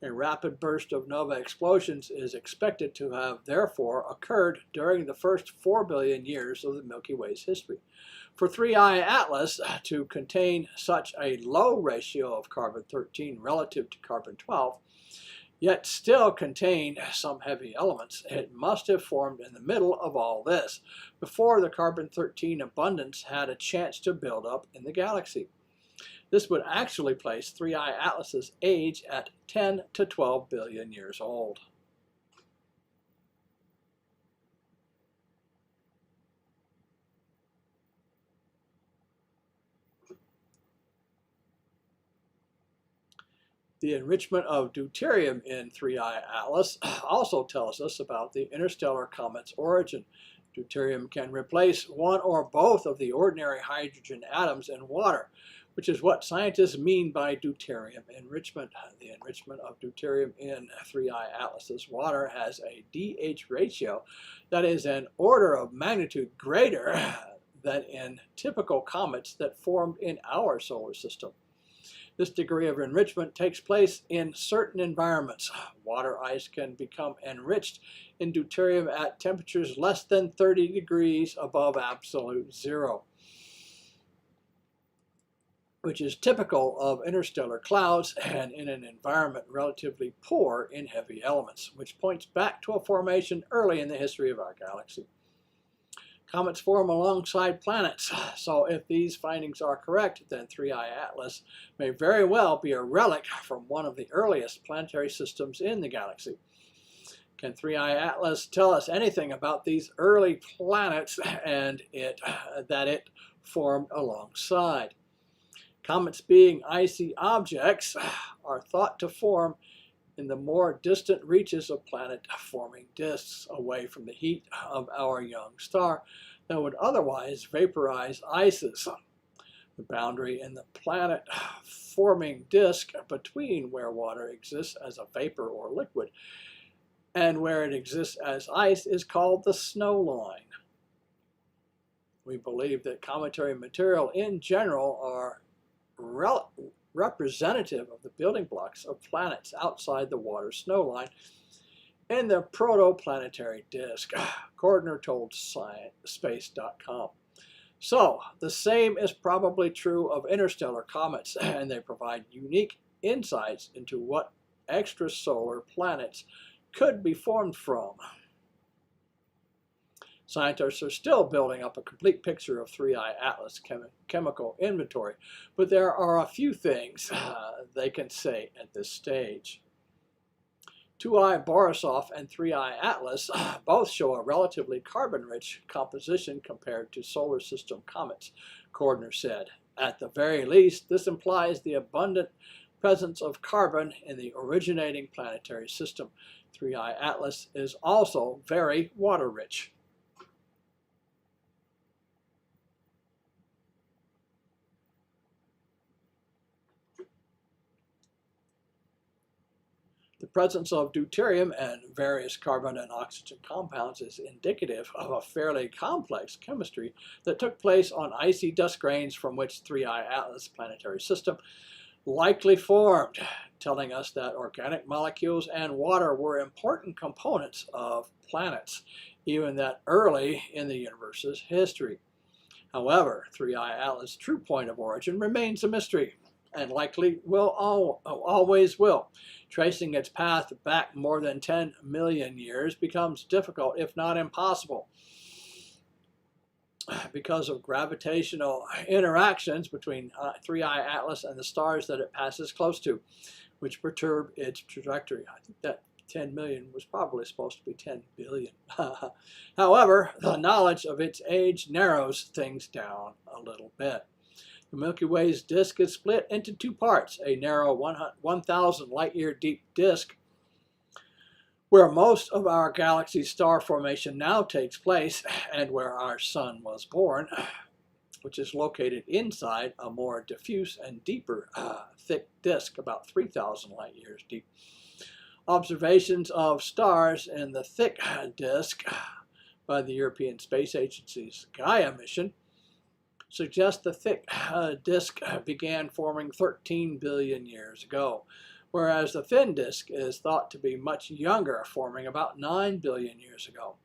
A rapid burst of nova explosions is expected to have therefore occurred during the first 4 billion years of the Milky Way's history. For 3I Atlas to contain such a low ratio of carbon-13 relative to carbon-12, yet still contain some heavy elements, it must have formed in the middle of all this, before the carbon-13 abundance had a chance to build up in the galaxy. This would actually place 3I Atlas's age at 10 to 12 billion years old. The enrichment of deuterium in 3I Atlas also tells us about the interstellar comet's origin. Deuterium can replace one or both of the ordinary hydrogen atoms in water, which is what scientists mean by deuterium enrichment. The enrichment of deuterium in 3I Atlas's water has a DH ratio that is an order of magnitude greater than in typical comets that formed in our solar system. This degree of enrichment takes place in certain environments. Water ice can become enriched in deuterium at temperatures less than 30 degrees above absolute zero. which is typical of interstellar clouds and in an environment relatively poor in heavy elements, which points back to a formation early in the history of our galaxy. Comets form alongside planets, so if these findings are correct, then 3I Atlas may very well be a relic from one of the earliest planetary systems in the galaxy. Can 3I Atlas tell us anything about these early planets and that it formed alongside? Comets, being icy objects, are thought to form in the more distant reaches of planet-forming disks away from the heat of our young star that would otherwise vaporize ices. The boundary in the planet-forming disk between where water exists as a vapor or liquid and where it exists as ice is called the snow line. We believe that cometary material in general are representative of the building blocks of planets outside the water snow line in the protoplanetary disk, Cordner told Space.com. So, the same is probably true of interstellar comets, and they provide unique insights into what extrasolar planets could be formed from. Scientists are still building up a complete picture of 3I Atlas chemical inventory, but there are a few things they can say at this stage. 2I Borisov and 3I Atlas both show a relatively carbon-rich composition compared to solar system comets, Cordner said. At the very least, this implies the abundant presence of carbon in the originating planetary system. 3I Atlas is also very water-rich. The presence of deuterium and various carbon and oxygen compounds is indicative of a fairly complex chemistry that took place on icy dust grains from which 3I Atlas planetary system likely formed, telling us that organic molecules and water were important components of planets, even that early in the universe's history. However, 3I Atlas' true point of origin remains a mystery, and likely will always will. Tracing its path back more than 10 million years becomes difficult, if not impossible, because of gravitational interactions between 3I Atlas and the stars that it passes close to, which perturb its trajectory. I think that 10 million was probably supposed to be 10 billion. However, the knowledge of its age narrows things down a little bit. The Milky Way's disk is split into two parts, a narrow 1,000 light-year deep disk, where most of our galaxy's star formation now takes place, and where our sun was born, which is located inside a more diffuse and deeper, thick disk, about 3,000 light-years deep. Observations of stars in the thick disk by the European Space Agency's Gaia mission suggest the thick disk began forming 13 billion years ago, whereas the thin disk is thought to be much younger, forming about 9 billion years ago.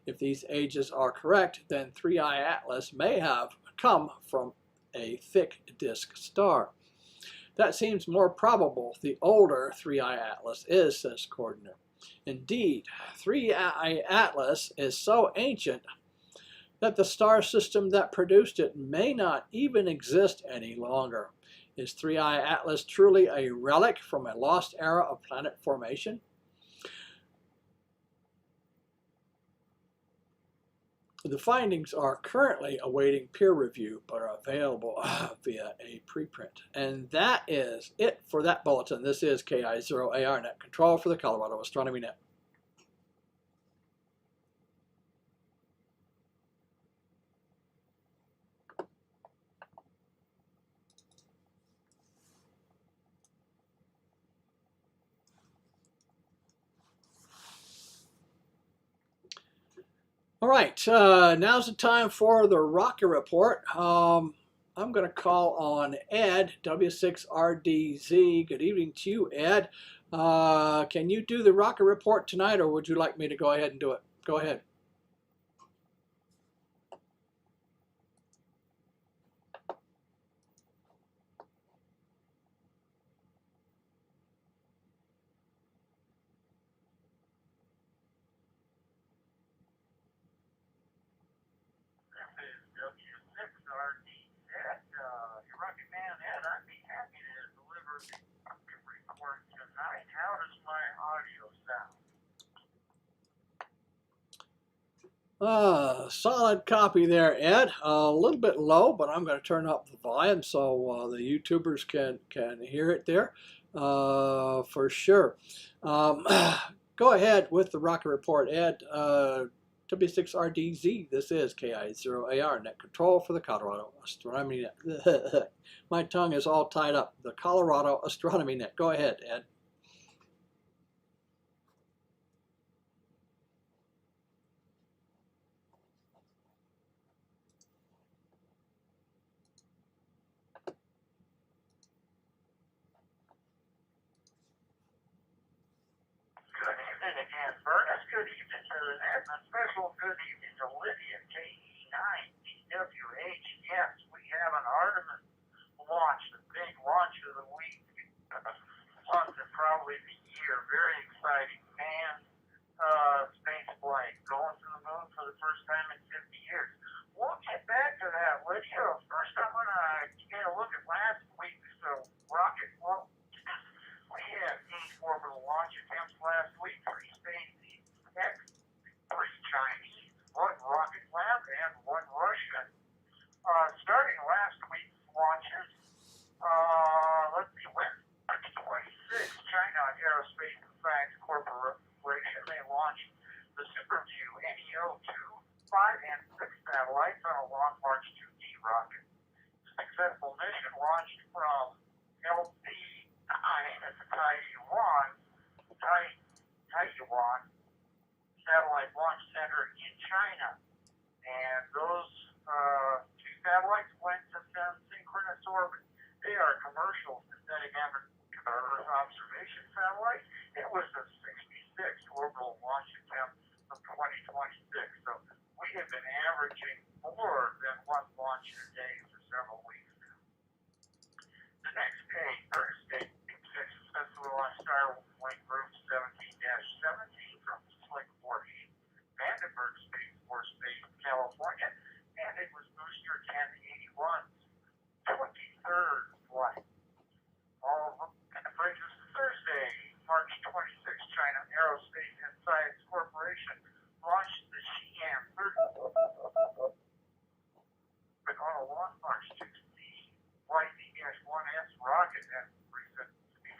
If these ages are correct, then 3I Atlas may have come from a thick disk star. That seems more probable the older 3I Atlas is, says Cordner. Indeed, 3I Atlas is so ancient that the star system that produced it may not even exist any longer. Is 3I Atlas truly a relic from a lost era of planet formation? The findings are currently awaiting peer review, but are available via a preprint. And that is it for that bulletin. This is KI0AR Net Control for the Colorado Astronomy Net. All right, now's the time for the rocket report. I'm going to call on Ed, W6RDZ. Good evening to you, Ed. Can you do the rocket report tonight, or would you like me to go ahead and do it? Go ahead. to record tonight. How does my audio sound? Solid copy there, Ed. A little bit low, but I'm going to turn up the volume so the YouTubers can hear it there for sure. Go ahead with the rocket report, Ed. W6RDZ, this is KI0AR, net control for the Colorado Astronomy Net. My tongue is all tied up. The Colorado Astronomy Net. Go ahead, Ed. Good evening again, Bernard. Good evening to the net. A special good evening to Lydia, KE9BWH. Yes, we have an Artemis launch, the big launch of the week, month and probably the year. Very exciting. Manned space flight, going to the moon for the first time in 50 years. We'll get back to that, Lydia. First, I'm going to get a look at last week's rocket. Well, we had 8 orbital launch attempts last week, 3 SpaceX, 3 Chinese, 1 Rocket Lab, and 1 Russian. Starting last week's launches, let's see, Wednesday 26, China Aerospace and Science Corporation, they launched the SuperView NEO-2, 5 and 6 satellites on a Long March 2D rocket. The successful mission launched from Taiwan Satellite Launch Center in China. And those 2 satellites went to synchronous orbit. They are commercial synthetic Earth observation satellites. It was the 66th orbital launch attempt of 2026. So we have been averaging more than 1 launch a day for several weeks now. The next day, Thursday, successfully launched Starlink Group 17-17 from Slick 40, Vandenberg Space Force Base, California, and it was booster 1081's 23rd flight. That brings us to Thursday, March 26th. China Aerospace and Science Corporation launched the Xi'an 30 on a Long March 2D YZ-1S rocket and recent speed.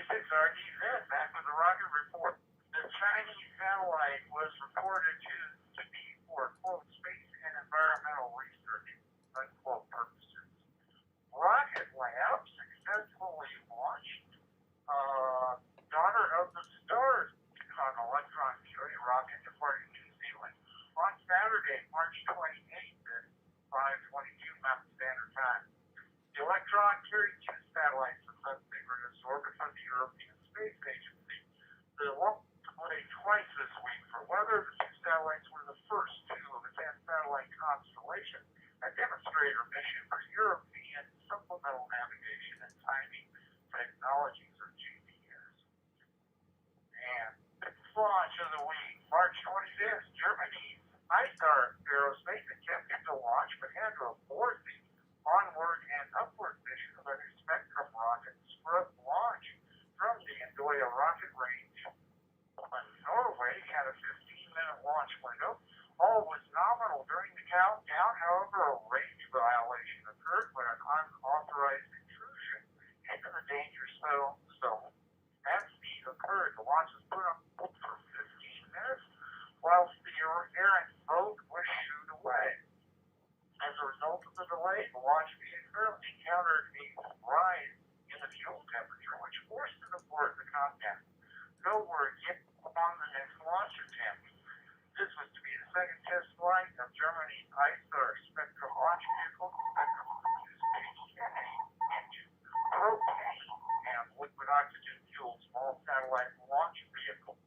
W6RDZ, back with the rocket report. The Chinese satellite was reported to be for, quote, space and environmental research, unquote, purposes. Rocket Lab successfully launched Daughter of the Stars on electron carry rocket departing New Zealand on Saturday, March 28th at 5:22 Mountain Standard Time. The Electron carried 2 satellites in subsynchronous orbit from the European Space Agency. They won't play twice this week for weather. The 2 satellites were the first 2 of a 10-satellite constellation, a demonstrator mission for European supplemental navigation and timing technologies, or GPS. And the launch of the week, March 25th, Germany's ISAR Aerospace attempted to launch but had to abort the onward and upward mission of a new Spectrum rocket Scrub launch from the Andoya rocket range. Norway had a 15-minute launch window. All was nominal during the countdown. However, a range violation occurred when an unauthorized intrusion into the danger zone. As speed occurred, the launch was put on hold for 15 minutes whilst the errant boat was shooed away. As a result of the delay, the launch vehicle encountered a rise in the fuel temperature, which forced it aboard the combat. No word yet on the next launch attempt. This was to be the second test flight of Germany's ISAR Spectrum launch vehicle. Spectrum produced HCA engine, propane, and liquid oxygen fueled small satellite launch vehicle.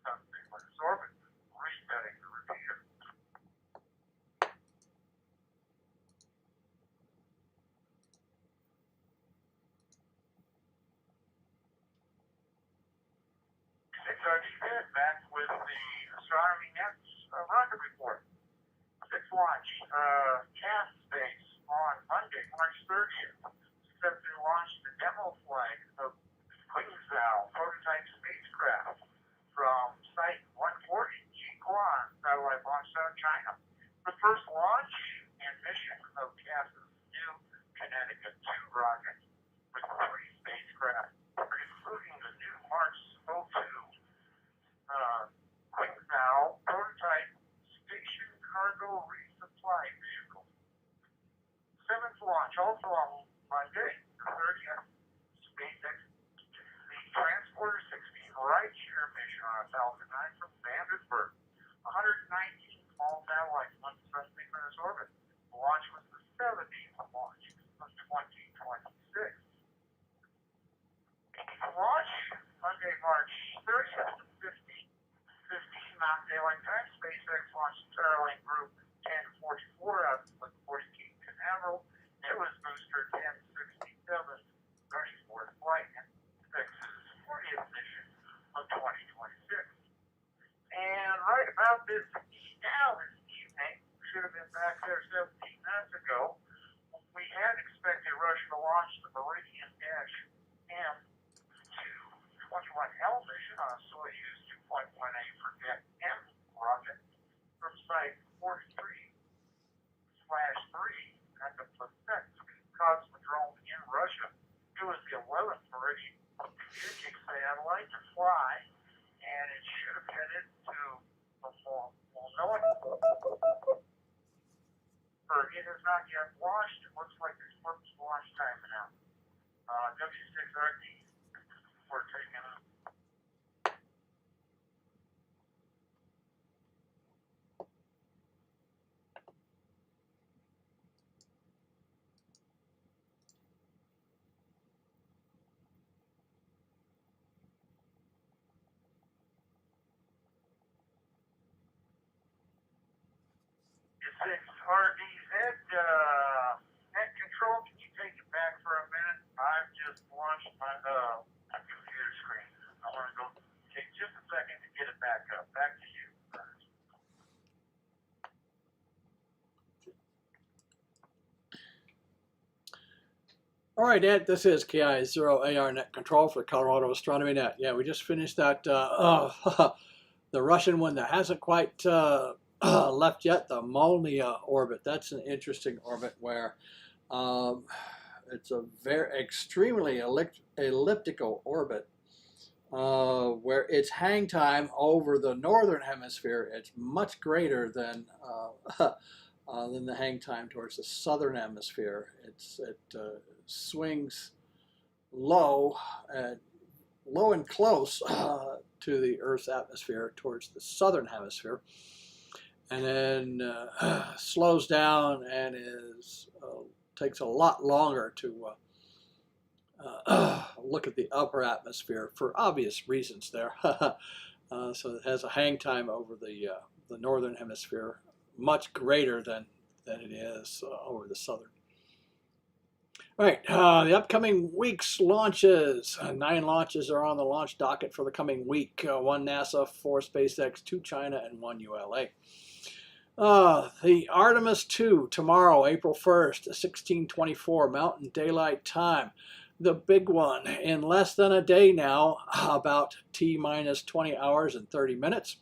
Subsynchronous orbit, resetting the repeater. Sergeant Pitt back with the Astronomy Net's rocket report. Sixth launch, cast space on Monday, March 30th. Successfully launched the demo flight of Queensal prototype spacecraft from Site 140 Jiquan satellite launch out of China. The first launch and mission of CAS's new Connecticut 2 rocket with 3 spacecraft, including the new March 02 Queensal prototype station cargo resupply vehicle. Seventh launch, also on Monday, the 30th, SpaceX, the Transporter 16 rideshare mission on Falcon 9 from Vandenberg. 119 small satellites went to synchronous orbit. The launch was the 70th launch of 2026. Launch Monday, March 30th, 15 Mountain Daylight Time. SpaceX launched Starlink Group 1044 out of 40 Cape Canaveral. It was booster 1067, 34th flight, and SpaceX's 40th mission of 2026. And right about this now, this evening, should have been back there 17 minutes ago, we had expected Russia to launch the Meridian-M 21L mission on a Soyuz 2.18 Forget M rocket from Site 43/3 at the Plesetsk Cosmodrome in Russia. It was the 11th Meridian communicating satellite to fly, and it should have headed to it has not yet launched. It looks like there's purpose launch time now. W6RD, we're taking it. RDZ, net control, can you take it back for a minute? I've just launched my computer screen. I want to go take just a second to get it back up. Back to you. All right, Ed, this is KI0AR Net Control for Colorado Astronomy Net. Yeah, we just finished that, the Russian one that hasn't quite left yet, the Molniya orbit. That's an interesting orbit where it's a very extremely elliptical orbit where its hang time over the northern hemisphere, it's much greater than the hang time towards the southern hemisphere. It swings low and close to the Earth's atmosphere towards the southern hemisphere, and then slows down and takes a lot longer to look at the upper atmosphere for obvious reasons there. So it has a hang time over the northern hemisphere much greater than it is over the southern. All right, the upcoming week's launches. 9 launches are on the launch docket for the coming week. 1 NASA, 4 SpaceX, 2 China, and 1 ULA. The Artemis 2 tomorrow, April 1st, 1624 Mountain Daylight Time. The big one in less than a day now, about T-minus 20 hours and 30 minutes.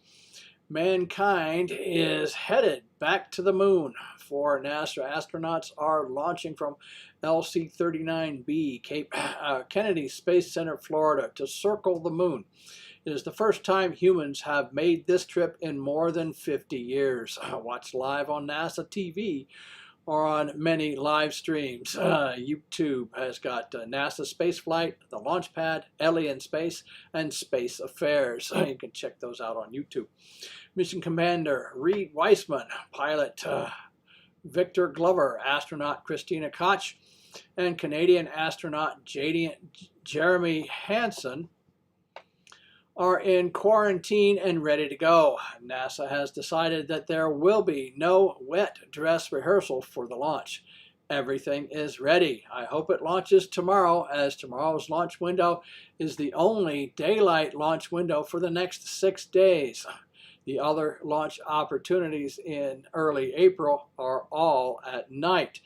Mankind is headed back to the moon. 4 NASA astronauts are launching from LC-39B, Cape Kennedy Space Center, Florida, to circle the moon. It is the first time humans have made this trip in more than 50 years. Watch live on NASA TV or on many live streams. YouTube has got NASA Spaceflight, the Launch Pad, Ellie in Space, and Space Affairs. You can check those out on YouTube. Mission Commander Reed Weissman, pilot Victor Glover, astronaut Christina Koch, and Canadian astronaut Jeremy Hansen are in quarantine and ready to go. NASA has decided that there will be no wet dress rehearsal for the launch. everything is ready. I hope it launches tomorrow, as tomorrow's launch window is the only daylight launch window for the next 6 days. The other launch opportunities in early April are all at night,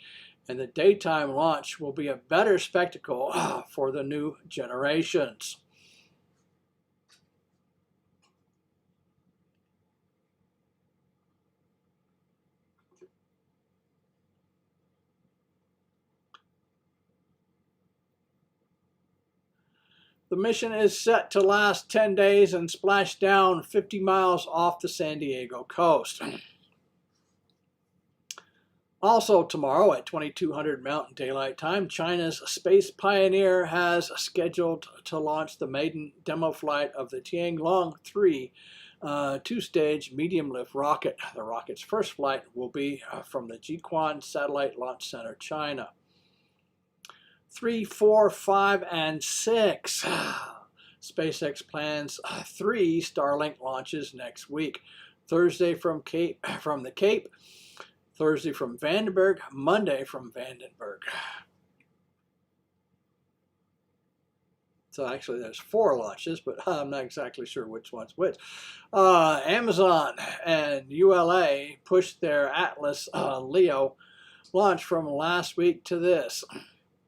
and the daytime launch will be a better spectacle for the new generations. The mission is set to last 10 days and splash down 50 miles off the San Diego coast. Also tomorrow at 2200 Mountain Daylight Time, China's Space Pioneer has scheduled to launch the maiden demo flight of the Tianlong 3 two-stage medium-lift rocket. The rocket's first flight will be from the Jiuquan Satellite Launch Center, China. 3, 4, 5, and 6. SpaceX plans 3 Starlink launches next week. Thursday from the Cape, Thursday from Vandenberg, Monday from Vandenberg. So actually there's 4 launches, but I'm not exactly sure which one's which. Amazon and ULA pushed their Atlas Leo launch from last week to this.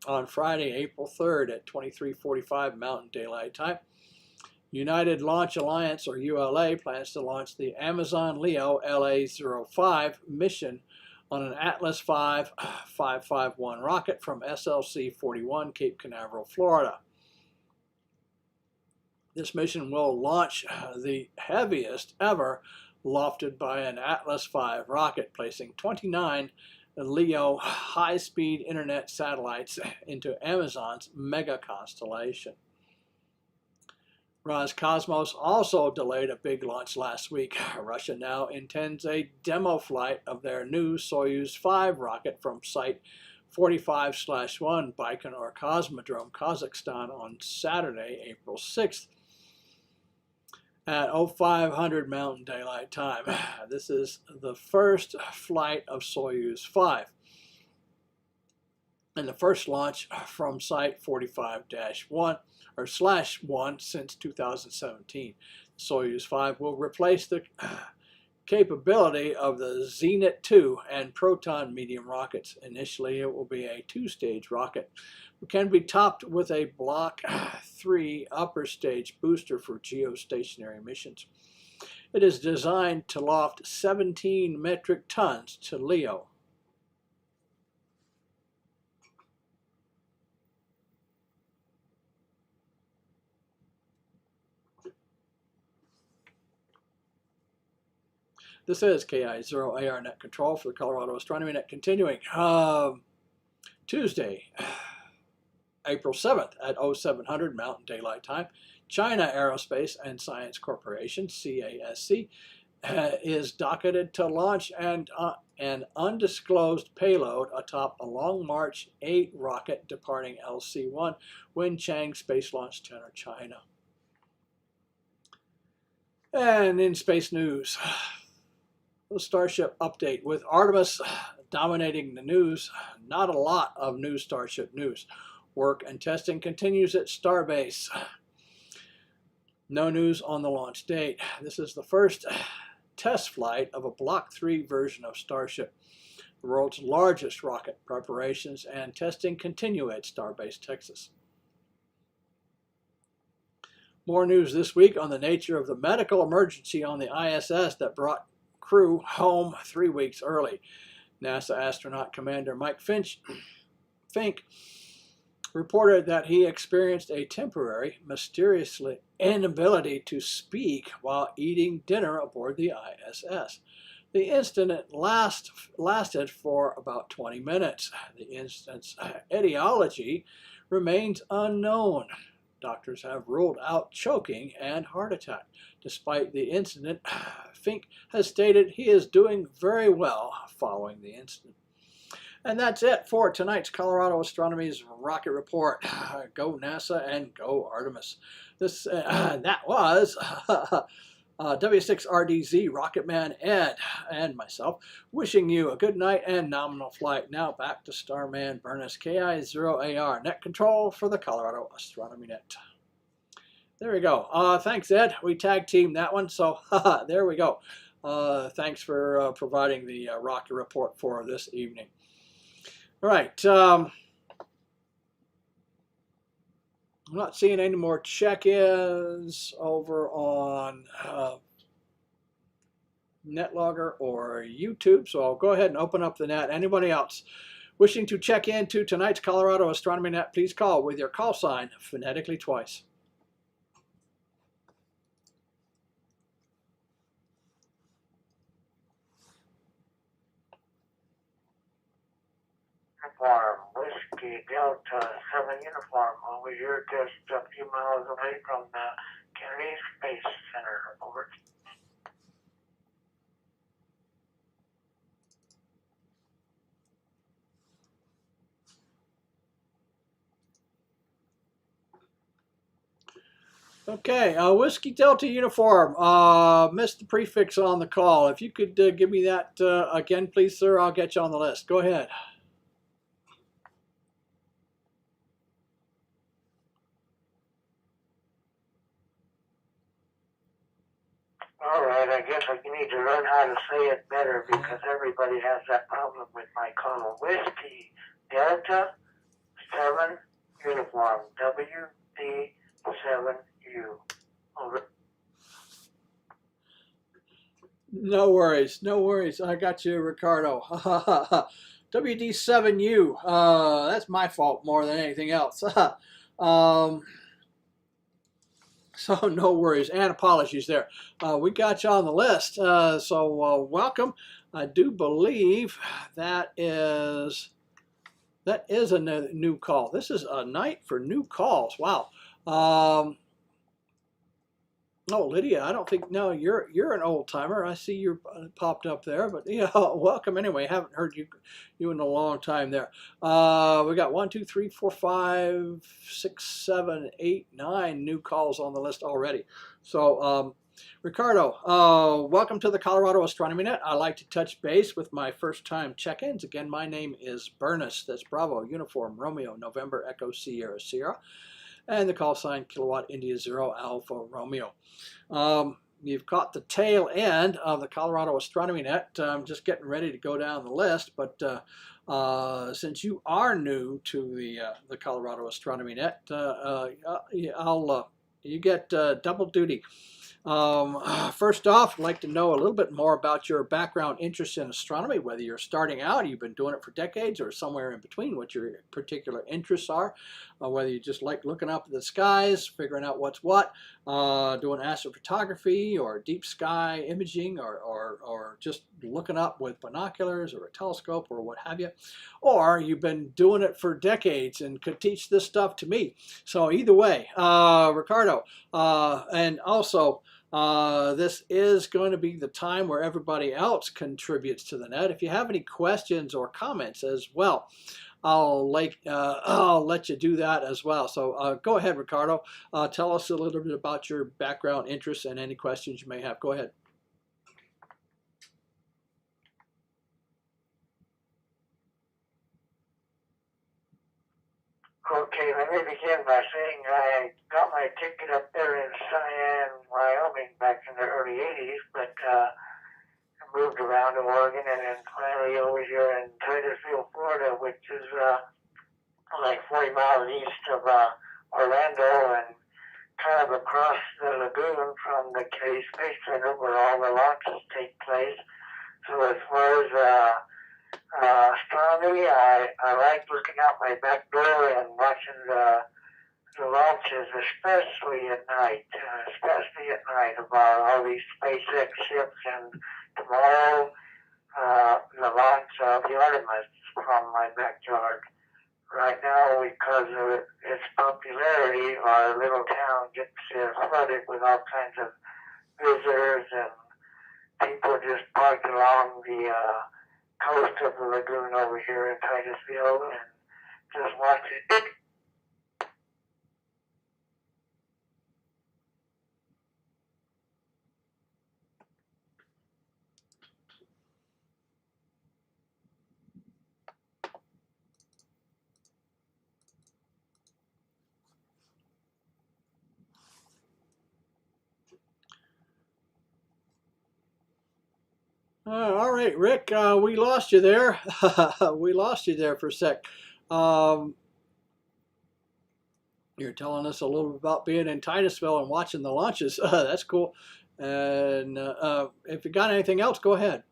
On Friday, April 3rd at 23:45 Mountain Daylight Time, United Launch Alliance, or ULA, plans to launch the Amazon Leo LA-05 mission on an Atlas V 551 rocket from SLC-41, Cape Canaveral, Florida. This mission will launch the heaviest ever lofted by an Atlas V rocket, placing 29 Leo high-speed internet satellites into Amazon's mega constellation. Roscosmos also delayed a big launch last week. Russia now intends a demo flight of their new Soyuz 5 rocket from Site 45/1 Baikonur Cosmodrome, Kazakhstan on Saturday, April 6th. At 0500 Mountain Daylight Time. This is the first flight of Soyuz 5 and the first launch from Site 45-1 since 2017. Soyuz 5 will replace the capability of the Zenit 2 and Proton medium rockets. Initially, it will be a 2-stage rocket. It can be topped with a Block 3 upper stage booster for geostationary missions. It is designed to loft 17 metric tons to LEO. This is KI0AR Net Control for the Colorado Astronomy Net, continuing. Tuesday, April 7th at 0700 Mountain Daylight Time, China Aerospace and Science Corporation, CASC, is docketed to launch an undisclosed payload atop a Long March 8 rocket departing LC-1, Wenchang Space Launch Center, China. And in space news, the Starship update with Artemis dominating the news. Not a lot of new Starship news. Work and testing continues at Starbase. No news on the launch date. This is the first test flight of a Block 3 version of Starship, the world's largest rocket. Preparations and testing continue at Starbase, Texas. More news this week on the nature of the medical emergency on the ISS that brought crew home 3 weeks early. NASA astronaut commander Mike Fink reported that he experienced a temporary, mysterious inability to speak while eating dinner aboard the ISS. The incident lasted for about 20 minutes. The incident's etiology remains unknown. Doctors have ruled out choking and heart attack. Despite the incident, Fink has stated he is doing very well following the incident. And that's it for tonight's Colorado Astronomy's Rocket Report. Go NASA and go Artemis. That was W6RDZ, Rocketman Ed, and myself, wishing you a good night and nominal flight. Now back to Starman Burness, KI0AR, net control for the Colorado Astronomy Net. There we go. Thanks, Ed. We tag team that one, so there we go. Thanks for providing the rocket report for this evening. All right. I'm not seeing any more check-ins over on NetLogger or YouTube, so I'll go ahead and open up the net. Anybody else wishing to check into tonight's Colorado Astronomy Net, please call with your call sign phonetically twice. Uniform, Whiskey, Delta, 7 Uniform, over here just a few miles away from the Kennedy Space Center, over. Okay, Whiskey Delta Uniform, missed the prefix on the call. If you could give me that again, please, sir, I'll get you on the list. Go ahead. All right, I guess I need to learn how to say it better because everybody has that problem with my call. Whiskey, Delta, 7, Uniform, WD7U. Over. No worries, no worries. I got you, Ricardo. WD7U. That's my fault more than anything else. So no worries and apologies there. We got you on the list, so welcome. I do believe that is a new call. This is a night for new calls. Wow. Oh, Lydia, I don't think, no, you're an old timer. I see you're popped up there, but yeah, welcome anyway. Haven't heard you in a long time there. We got 1, 2, 3, 4, 5, 6, 7, 8, 9 new calls on the list already. So, Ricardo, welcome to the Colorado Astronomy Net. I like to touch base with my first time check-ins. Again, my name is Burness. That's Bravo, Uniform, Romeo, November, Echo, Sierra, Sierra. And the call sign Kilowatt India 0 Alpha Romeo. You've caught the tail end of the Colorado Astronomy Net. I'm just getting ready to go down the list, but since you are new to the Colorado Astronomy Net, you get double duty. First off, I'd like to know a little bit more about your background interest in astronomy, whether you're starting out, you've been doing it for decades, or somewhere in between, what your particular interests are, whether you just like looking up at the skies, figuring out what's what, doing astrophotography or deep sky imaging, or just looking up with binoculars or a telescope or what have you, or you've been doing it for decades and could teach this stuff to me. So either way, Ricardo, and also, this is going to be the time where everybody else contributes to the net. If you have any questions or comments as well, I'll let you do that as well. So go ahead, Ricardo. Tell us a little bit about your background interests and any questions you may have. Go ahead. Okay, let me begin by saying I got my ticket up there in Cheyenne, Wyoming back in the early 80s, but moved around to Oregon and then finally over here in Titusville, Florida, which is like 40 miles east of Orlando and kind of across the lagoon from the Kennedy Space Center where all the launches take place. So as far as astronomy, I like looking out my back door and watching the launches, especially at night, about all these SpaceX ships. And tomorrow, the launch of the Artemis from my backyard. Right now, because of its popularity, our little town gets flooded with all kinds of visitors and people just parked along the coast of the lagoon over here in Titusville and just watch it. All right, Rick, we lost you there. We lost you there for a sec. Um, you're telling us a little bit about being in Titusville and watching the launches. That's cool. And if you got anything else, go ahead.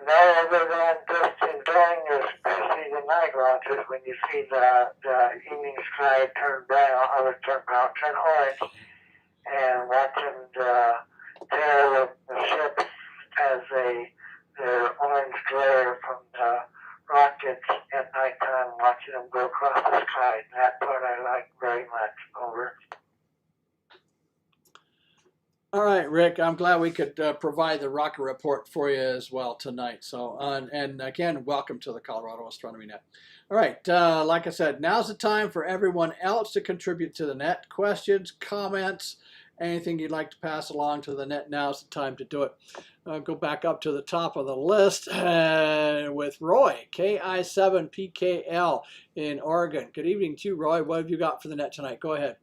No, other than just enjoying, especially the night launches, when you see the evening sky turn brown, or turn orange, and watching the tail of the ships as their orange glare from the rockets at nighttime, watching them go across the sky. That part I like very much. Over. All right, Rick, I'm glad we could provide the rocket report for you as well tonight. So, and again, welcome to the Colorado Astronomy Net. All right, like I said, now's the time for everyone else to contribute to the net. Questions, comments, anything you'd like to pass along to the net, now's the time to do it. Go back up to the top of the list with Roy, KI7PKL in Oregon. Good evening to you, Roy. What have you got for the net tonight? Go ahead.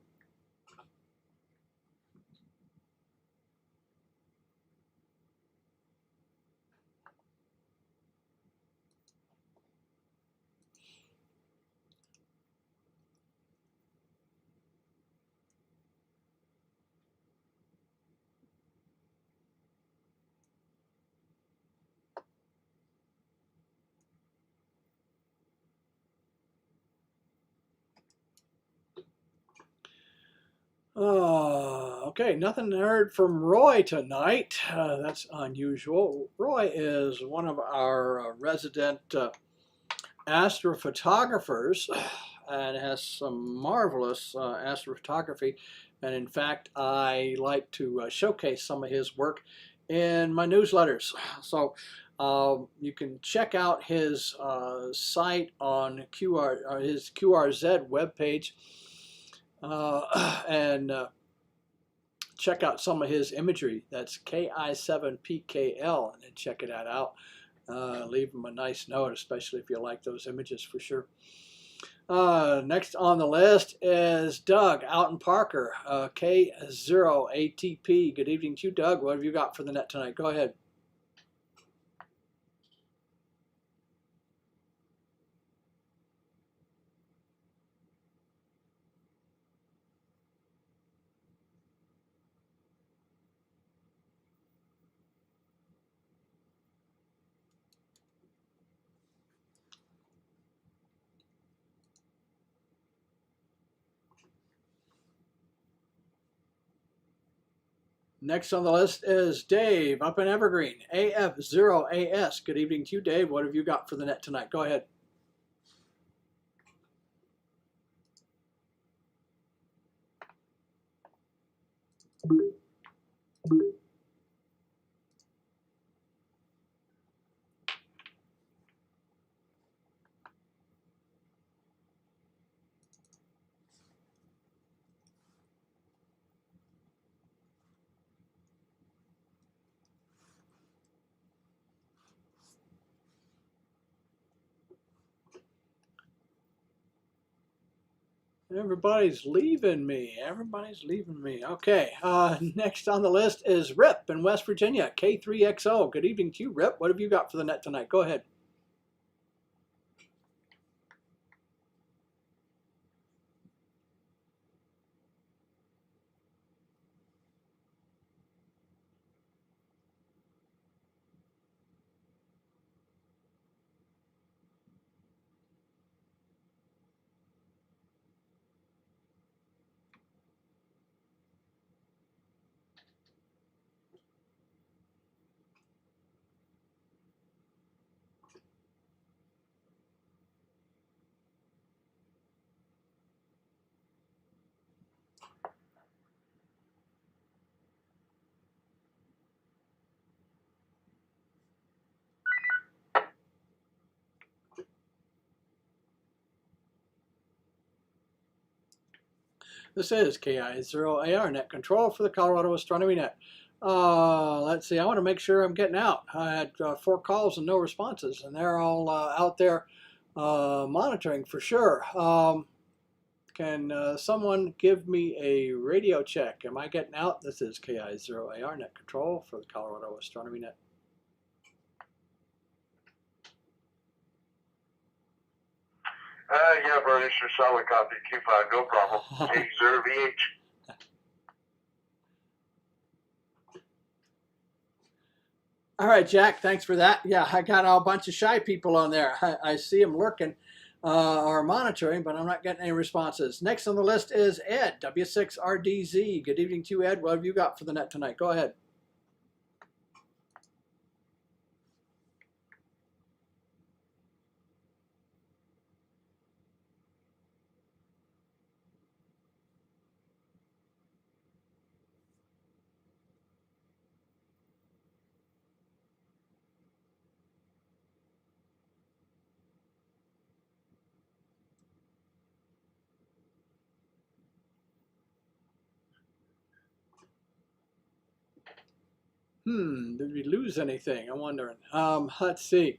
Okay, nothing heard from Roy tonight. That's unusual. Roy is one of our resident astrophotographers and has some marvelous astrophotography. And in fact, I like to showcase some of his work in my newsletters. So you can check out his site on his QRZ webpage. And check out some of his imagery. That's KI7PKL, and then check it out. Leave him a nice note, especially if you like those images for sure. Next on the list is Doug out in Parker, K0ATP. Good evening to you, Doug. What have you got for the net tonight? Go ahead. Next on the list is Dave up in Evergreen, AF0AS. Good evening to you, Dave. What have you got for the net tonight? Go ahead. Everybody's leaving me. Everybody's leaving me. Okay. Next on the list is Rip in West Virginia, K3XO. Good evening to you, Rip. What have you got for the net tonight? Go ahead. This is KI0AR Net Control for the Colorado Astronomy Net. Let's see, I want to make sure I'm getting out. I had 4 calls and no responses, and they're all out there monitoring for sure. Can someone give me a radio check? Am I getting out? This is KI0AR Net Control for the Colorado Astronomy Net. Yeah, Bernie, sure, solid copy. Q5, no problem. K0VH. All right, Jack, thanks for that. Yeah, I got a bunch of shy people on there. I see them lurking or monitoring, but I'm not getting any responses. Next on the list is Ed, W6RDZ. Good evening to you, Ed. What have you got for the net tonight? Go ahead. Did we lose anything? I'm wondering. Let's see.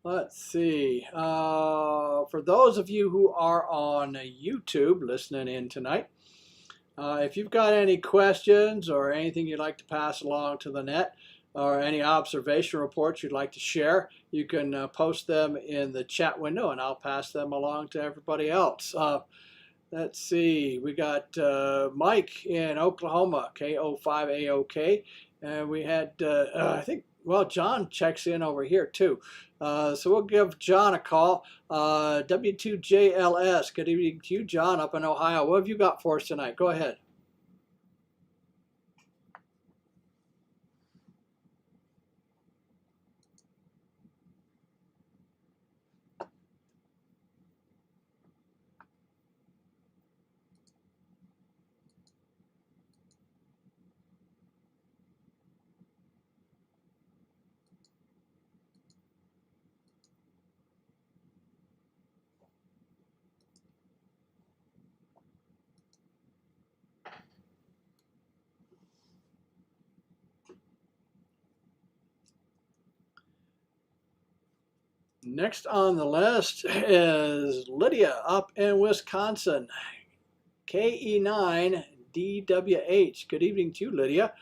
Let's see. For those of you who are on YouTube listening in tonight, if you've got any questions or anything you'd like to pass along to the net, or any observation reports you'd like to share, you can post them in the chat window and I'll pass them along to everybody else. Let's see, we got Mike in Oklahoma, KO5AOK, and we had, I think, well, John checks in over here too. So we'll give John a call. W2JLS, good evening to you, John, up in Ohio. What have you got for us tonight? Go ahead. Next on the list is Lydia up in Wisconsin, KE9DWH. Good evening to you, Lydia.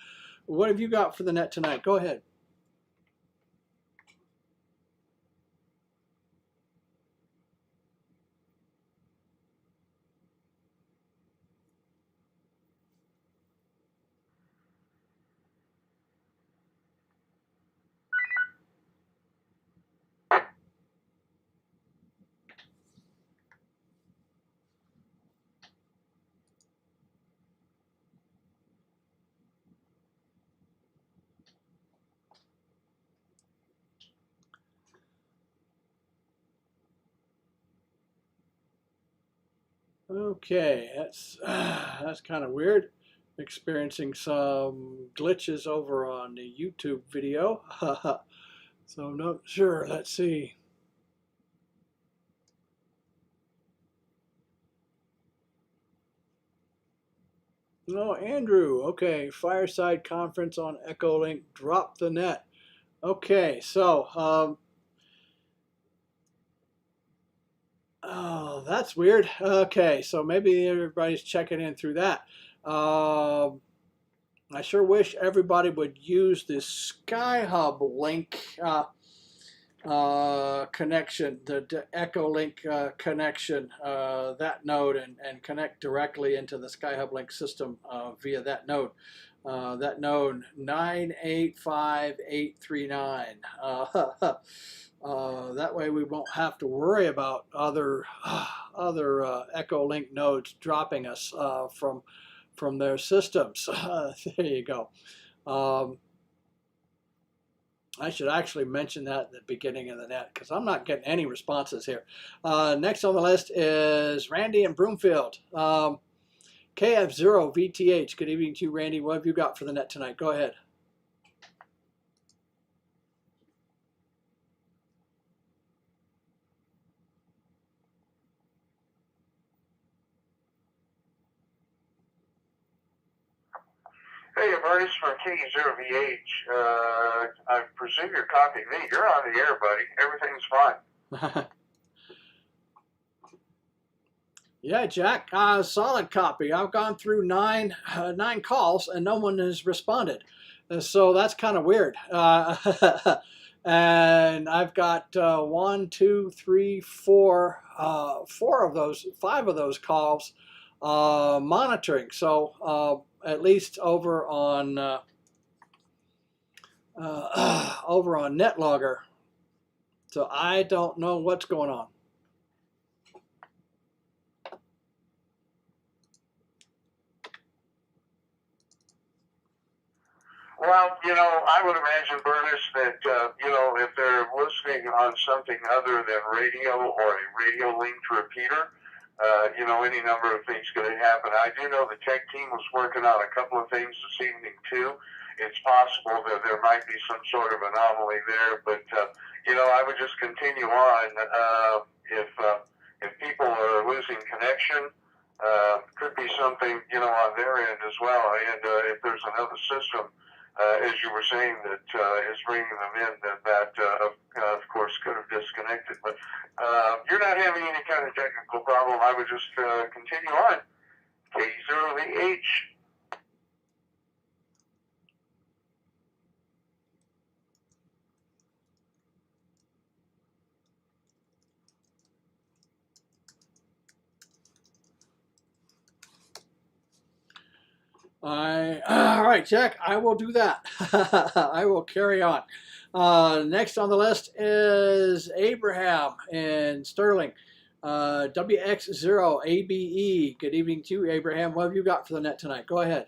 What have you got for the net tonight? Go ahead. Okay, that's kind of weird. Experiencing some glitches over on the YouTube video. So I'm not sure. Let's see. Oh, Andrew. Okay, Fireside Conference on Echolink. Drop the net. Okay, so oh, that's weird. Okay, so maybe everybody's checking in through that. I sure wish everybody would use this SkyHub link connection, the Echolink connection, that node, and connect directly into the SkyHub link system via that node. That node 985839. That way we won't have to worry about other Echolink nodes dropping us from their systems. There you go. I should actually mention that at the beginning of the net because I'm not getting any responses here. Next on the list is Randy in Broomfield. KF0VTH. Good evening to you, Randy. What have you got for the net tonight? Go ahead. Hey, Bernice from KE0VH. I presume you're copying me. You're on the air, buddy. Everything's fine. Yeah, Jack, solid copy. I've gone through nine calls and no one has responded. So that's kind of weird. And I've got one, two, three, four, five of those calls monitoring. So at least over on NetLogger. So I don't know what's going on. Well, I would imagine, Bernice, that, if they're listening on something other than radio or a radio-linked repeater, any number of things could happen. I do know the tech team was working on a couple of things this evening, too. It's possible that there might be some sort of anomaly there, but, I would just continue on. If people are losing connection, could be something, on their end as well. And if there's another system, as you were saying, that is bringing them in, that of course, could have disconnected. But you're not having any kind of technical problem. I would just continue on. K0VH. All right, Jack, I will do that. I will carry on. Next on the list is Abraham in Sterling. WX0ABE. Good evening to you, Abraham. What have you got for the net tonight? Go ahead.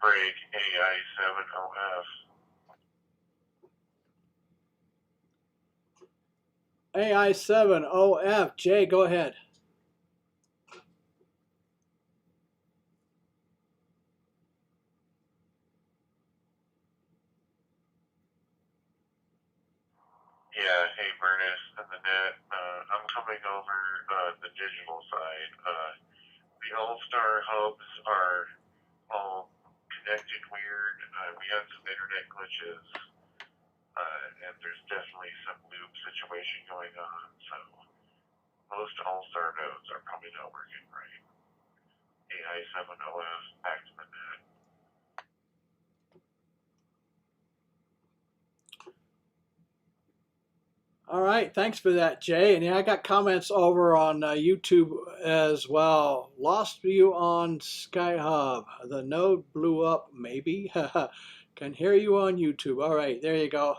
Break AI7OF. AI7OF. Jay, go ahead. Yeah, hey Bernice and the net. I'm coming over the digital side. The All-Star hubs are all connected weird. We had some internet glitches, and there's definitely some loop situation going on. So most All-Star nodes are probably not working right. AI7OF, back to the net. All right, thanks for that, Jay. And yeah, I got comments over on YouTube as well. Lost you on SkyHub. The node blew up, maybe. Can hear you on YouTube. All right, there you go.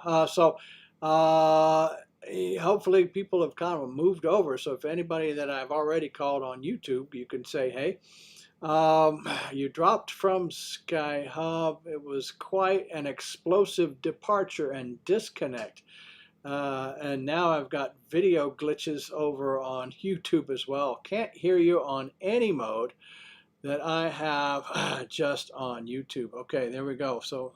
Hopefully people have kind of moved over. So if anybody that I've already called on YouTube, you can say, hey, you dropped from SkyHub. It was quite an explosive departure and disconnect. And now I've got video glitches over on YouTube as well. Can't hear you on any mode that I have just on YouTube. Okay, there we go. So,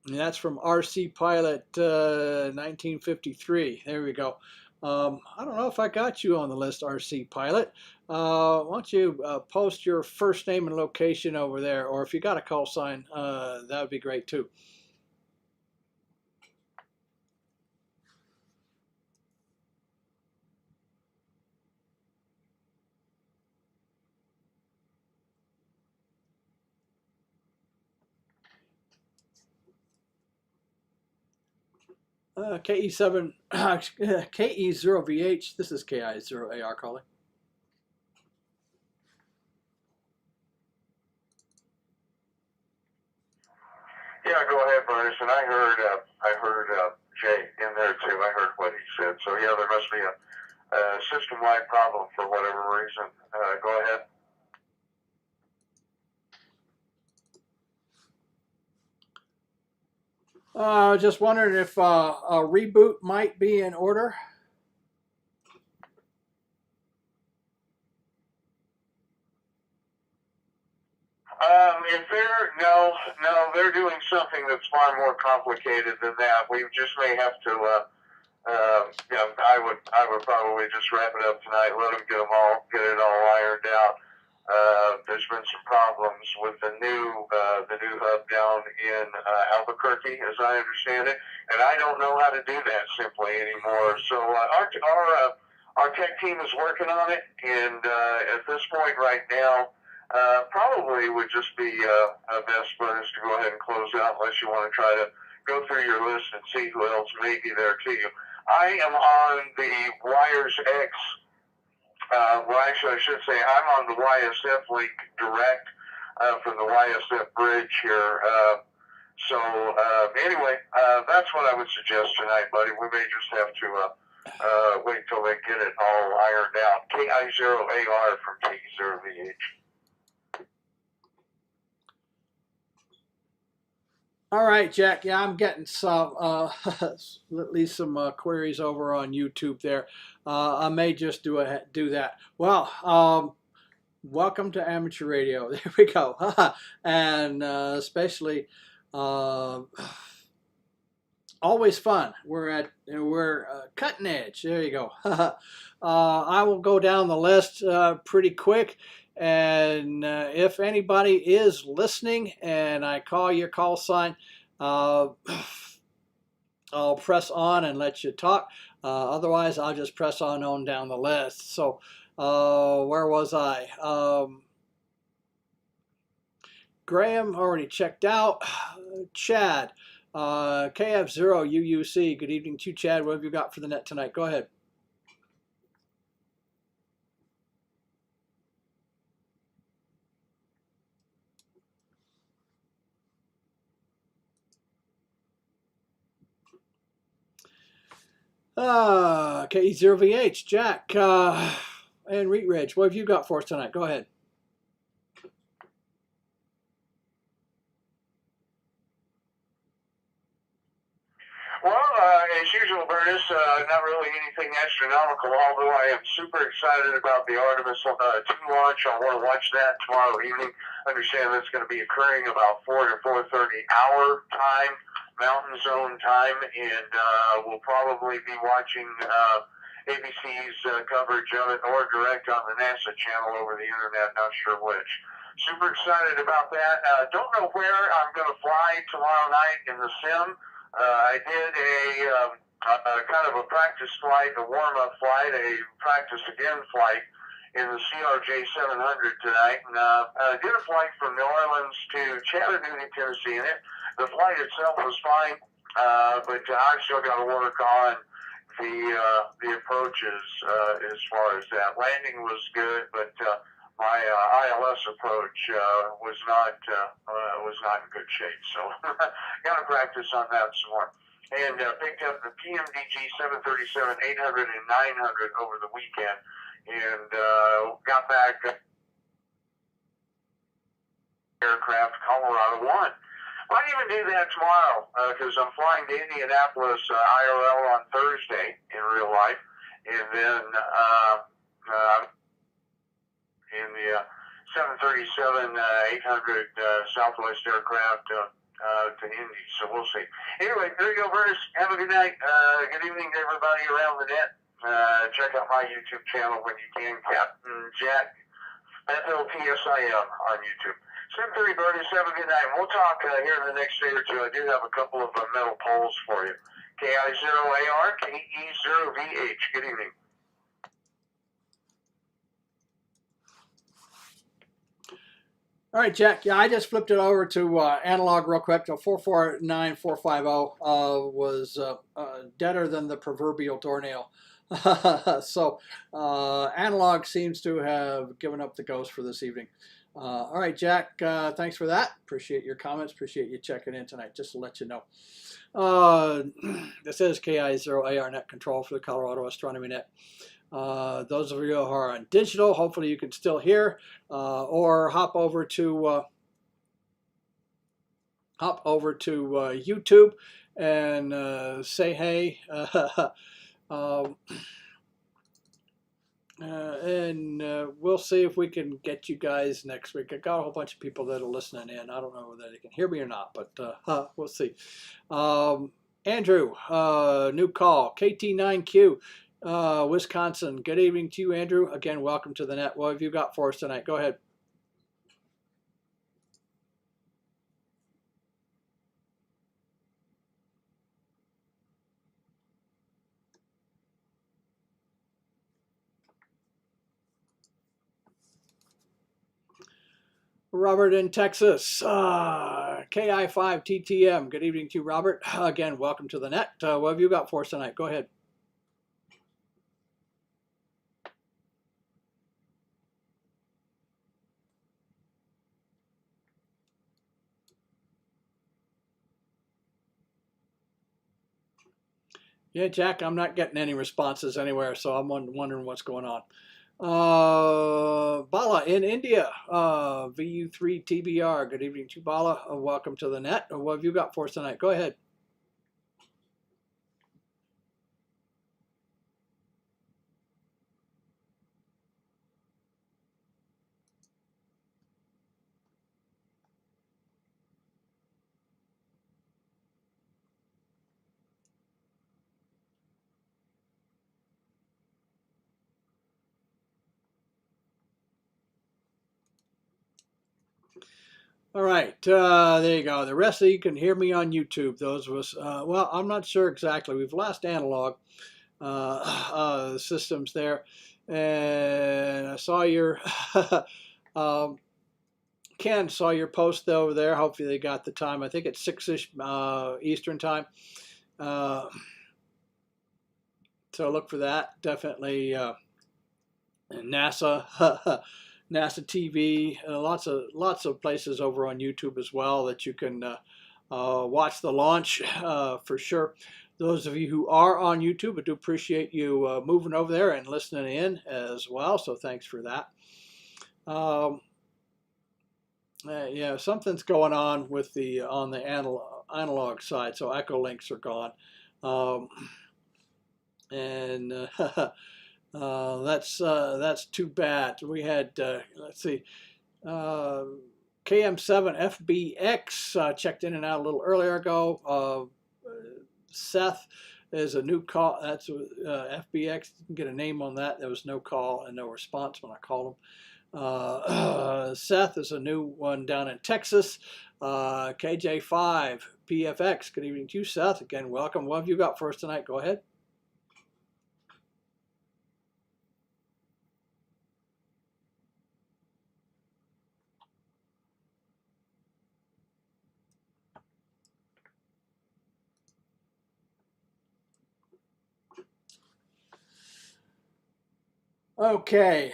that's from RC Pilot 1953. There we go. I don't know if I got you on the list, RC Pilot. Why don't you post your first name and location over there, or if you got a call sign, that would be great too. KE7, KE0VH, this is KI0AR calling. Yeah, go ahead, Bernice. And I heard Jay in there too. I heard what he said. So yeah, there must be a system-wide problem for whatever reason. Go ahead. Just wondering if a reboot might be in order. If they're no, they're doing something that's far more complicated than that. We just may have to. Yeah, I would probably just wrap it up tonight. Let them get it all ironed out. There's been some problems with the new hub down in Albuquerque, as I understand it, and I don't know how to do that simply anymore. So our tech team is working on it, and at this point right now. Probably would just be best, Bernice, to go ahead and close out unless you want to try to go through your list and see who else may be there to you. I am on the Wires X, well, actually, I should say I'm on the YSF link direct from the YSF bridge here. Anyway, that's what I would suggest tonight, buddy. We may just have to wait till they get it all ironed out. KI0AR from KE0VH. All right, Jack. Yeah, I'm getting some, at least some queries over on YouTube there. I may just do that. Well, welcome to amateur radio. There we go. And especially, always fun. We're cutting edge. There you go. I will go down the list pretty quick. And if anybody is listening and I call your call sign, I'll press on and let you talk. Otherwise, I'll just press on down the list. So where was I? Graham already checked out. Chad, KF0UUC. Good evening to you, Chad. What have you got for the net tonight? Go ahead. KE0VH, Jack, and Reet Ridge, what have you got for us tonight? Go ahead. Well, as usual, Bernice, not really anything astronomical, although I am super excited about the Artemis 2 launch. I want to watch that tomorrow evening. I understand that's going to be occurring about 4 to 4:30 our time, Mountain Zone time, and we'll probably be watching ABC's coverage of it or direct on the NASA channel over the internet, not sure which. Super excited about that. Don't know where I'm going to fly tomorrow night in the sim. I did a kind of a practice flight, a warm-up flight, a practice again flight in the CRJ 700 tonight. And I did a flight from New Orleans to Chattanooga, Tennessee, and the flight itself was fine, but I still got to work on the approaches as far as that. Landing was good, but my ILS approach was not in good shape, so got to practice on that some more. And picked up the PMDG 737 800 and 900 over the weekend, and got back aircraft Colorado 1. Might even do that tomorrow because I'm flying to Indianapolis IRL on Thursday in real life, and then in the 737 800 Southwest aircraft to Indy. So we'll see. Anyway, there you go, Bernice. Have a good night. Good evening to everybody around the net. Check out my YouTube channel when you can, Captain Jack FLTSIM on YouTube. 7:30, Bernice. Have a good night. We'll talk here in the next day or two. I do have a couple of metal polls for you. KI0AR, KE0VH. Good evening. All right, Jack. Yeah, I just flipped it over to analog real quick. So 449450 was deader than the proverbial doornail. So analog seems to have given up the ghost for this evening. All right, Jack. Thanks for that. Appreciate your comments. Appreciate you checking in tonight. Just to let you know. This is KI0AR net control for the Colorado Astronomy Net. Those of you who are on digital, hopefully you can still hear, or hop over to YouTube and say hey. And we'll see if we can get you guys next week. I got a whole bunch of people that are listening in. I don't know whether they can hear me or not, but we'll see. Andrew, new call, KT9Q, Wisconsin. Good evening to you, Andrew. Again, welcome to the net. What have you got for us tonight? Go ahead. Robert in Texas, KI5TTM. Good evening to you, Robert. Again, welcome to the net. What have you got for us tonight? Go ahead. Yeah, Jack, I'm not getting any responses anywhere, so I'm wondering what's going on. Bala in India, VU3TBR. Good evening to you, Bala. Welcome to the net. What have you got for us tonight? Go ahead. All right, there you go. The rest of you can hear me on YouTube. Those was well, I'm not sure exactly. We've lost analog systems there, and I saw your Ken saw your post over there. Hopefully they got the time. I think it's 6-ish Eastern time. So look for that. Definitely NASA. NASA TV, lots of places over on YouTube as well that you can watch the launch for sure. Those of you who are on YouTube, I do appreciate you moving over there and listening in as well. So thanks for that. Yeah, something's going on with the analog side. So echo links are gone, and that's too bad. We had let's see, KM7FBX checked in and out a little earlier ago. Seth is a new call. That's FBX. Didn't get a name on that. There was no call and no response when I called him. Seth is a new one down in Texas. KJ5 PFX. Good evening to you, Seth. Again, welcome. What have you got for us tonight? Go ahead. Okay,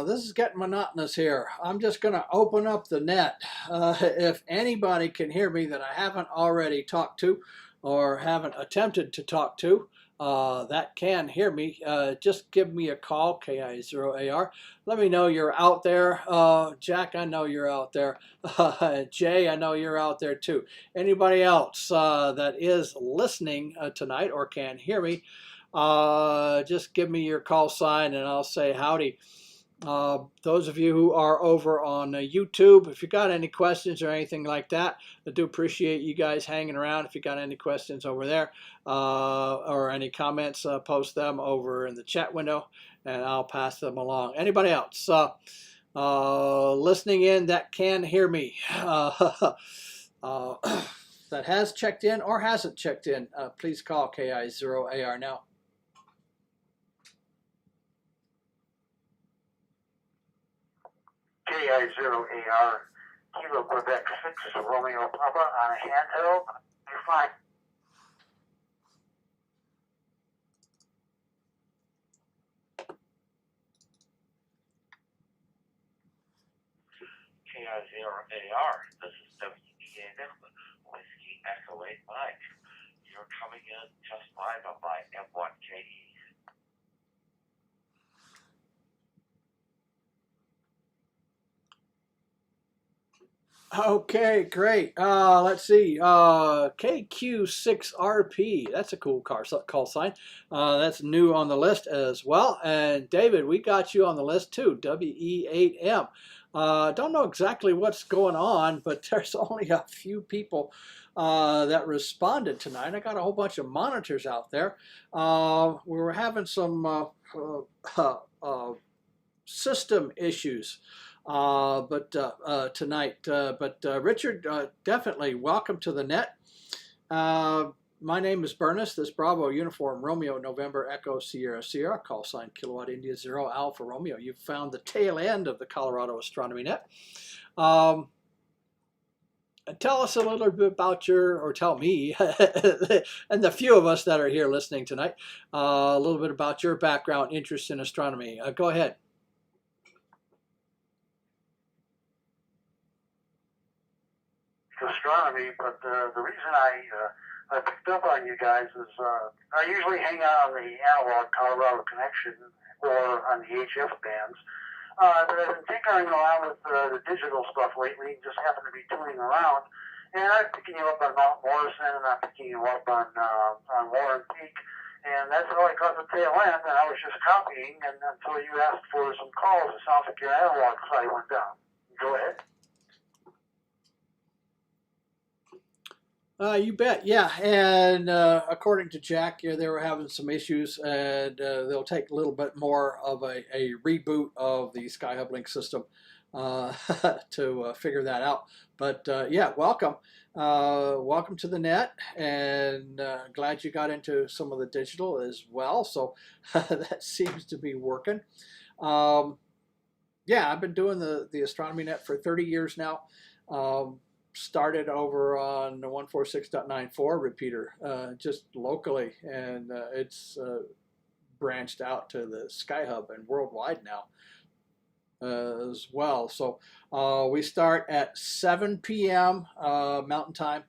this is getting monotonous here. I'm just going to open up the net. If anybody can hear me that I haven't already talked to or haven't attempted to talk to, that can hear me, just give me a call, KI0AR. Let me know you're out there. Jack, I know you're out there. Jay, I know you're out there too. Anybody else that is listening tonight or can hear me, just give me your call sign and I'll say howdy. Those of you who are over on YouTube, if you got any questions or anything like that, I do appreciate you guys hanging around. If you got any questions over there or any comments, post them over in the chat window and I'll pass them along. Anybody else listening in that can hear me, that has checked in or hasn't checked in, please call KI0AR now. KI0AR, Kilo Quebec 6, Romeo Papa on a handheld. You're fine. KI0AR, this is WEAN, Whiskey Echo 8 Mike. You're coming in just fine on my M1KE. Okay, great. Let's see. KQ6RP. That's a cool call sign. That's new on the list as well. And David, we got you on the list too. WE8M. Don't know exactly what's going on, but there's only a few people that responded tonight. I got a whole bunch of monitors out there. We were having some system issues tonight. Richard, definitely welcome to the net. My name is Bernice. This Bravo Uniform Romeo November Echo Sierra Sierra, call sign Kilowatt India 0 Alpha Romeo. You've found the tail end of the Colorado Astronomy Net. Tell us a little bit about or tell me, and the few of us that are here listening tonight, a little bit about your background, interest in astronomy. Go ahead. Astronomy, but the reason I picked up on you guys is I usually hang out on the analog Colorado connection or on the HF bands, but I've been tinkering around with the digital stuff lately, just happen to be tuning around, and I'm picking you up on Mount Morrison, and I'm picking you up on Warren Peak, and that's how I caught the tail end, and I was just copying, and until you asked for some calls, it sounds like your analog side went down. Go ahead. You bet, yeah. And according to Jack, yeah, they were having some issues, and they'll take a little bit more of a reboot of the Skyhub Link system to figure that out. But yeah, welcome. Welcome to the net, and glad you got into some of the digital as well. So that seems to be working. Yeah, I've been doing the Astronomy Net for 30 years now. Started over on the 146.94 repeater, just locally, and it's branched out to the Skyhub and worldwide now as well. So we start at 7 p.m. Mountain Time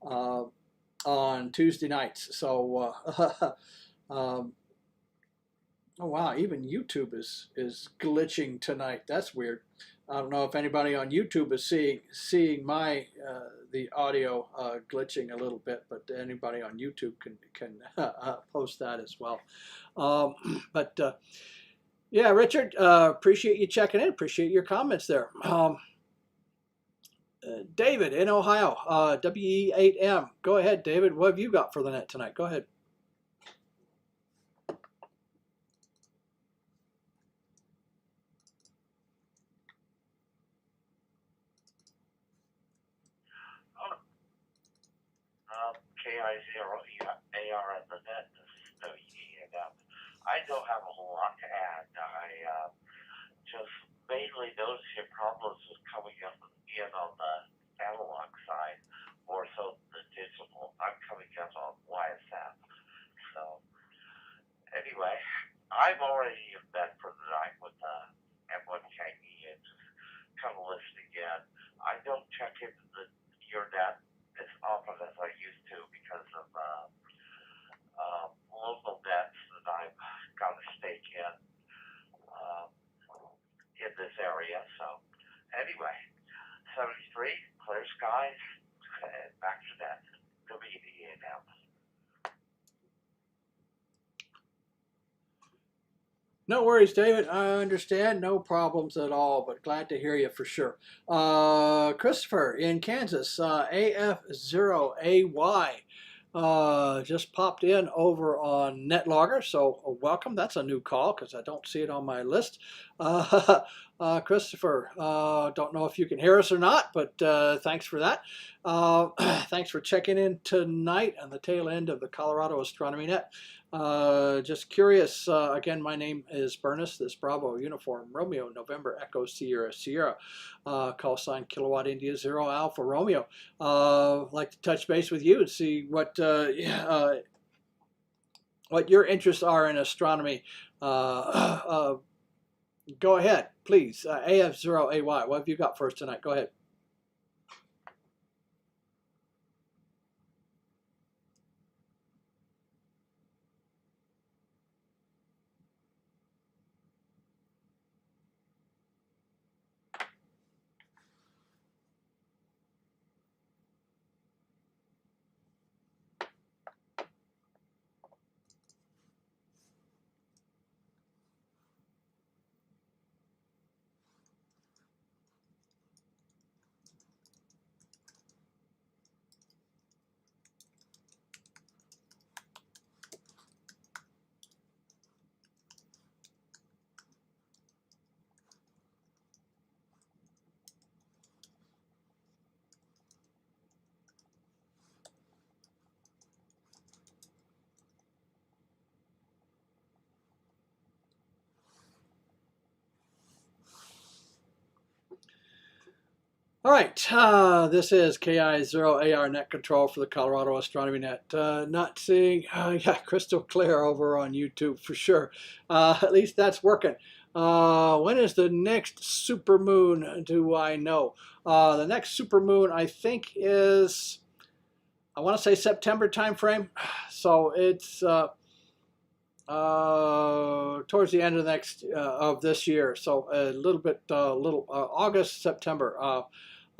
on Tuesday nights. So oh wow, even YouTube is glitching tonight. That's weird. I don't know if anybody on YouTube is seeing my the audio glitching a little bit, but anybody on YouTube can post that as well. Yeah, Richard, appreciate you checking in. Appreciate your comments there. David in Ohio, WE8M. Go ahead, David. What have you got for the net tonight? Go ahead. KI0AR at the net. This is WE8M. I don't have a whole lot to add. I just mainly noticed your problems with coming up in on the analog side, more so than the digital. I'm coming up on YSF. So anyway, I'm already in bed for the night with the M1KE and just kind of listen again. I don't check into your net as often as I used to because of local nets that I've got a stake in this area. So anyway, 73, clear skies, and back to that. WE8M. No worries, David. I understand. No problems at all, but glad to hear you for sure. Christopher in Kansas, AF0AY. Just popped in over on NetLogger, so welcome. That's a new call because I don't see it on my list. Christopher, don't know if you can hear us or not, but thanks for that. Thanks for checking in tonight on the tail end of the Colorado Astronomy Net. Just curious, again, my name is Bernice, this Bravo Uniform Romeo November Echo Sierra Sierra, call sign Kilowatt India 0 Alpha Romeo. Like to touch base with you and see what your interests are in astronomy. Go ahead, please. AF0AY, what have you got for us tonight? Go ahead. All right, this is KI0AR net control for the Colorado Astronomy Net. Not seeing, yeah, crystal clear over on YouTube for sure. At least that's working. When is the next supermoon? Do I know? The next supermoon, I think, is, I want to say September timeframe. So it's towards the end of the next of this year. So a little bit, August, September.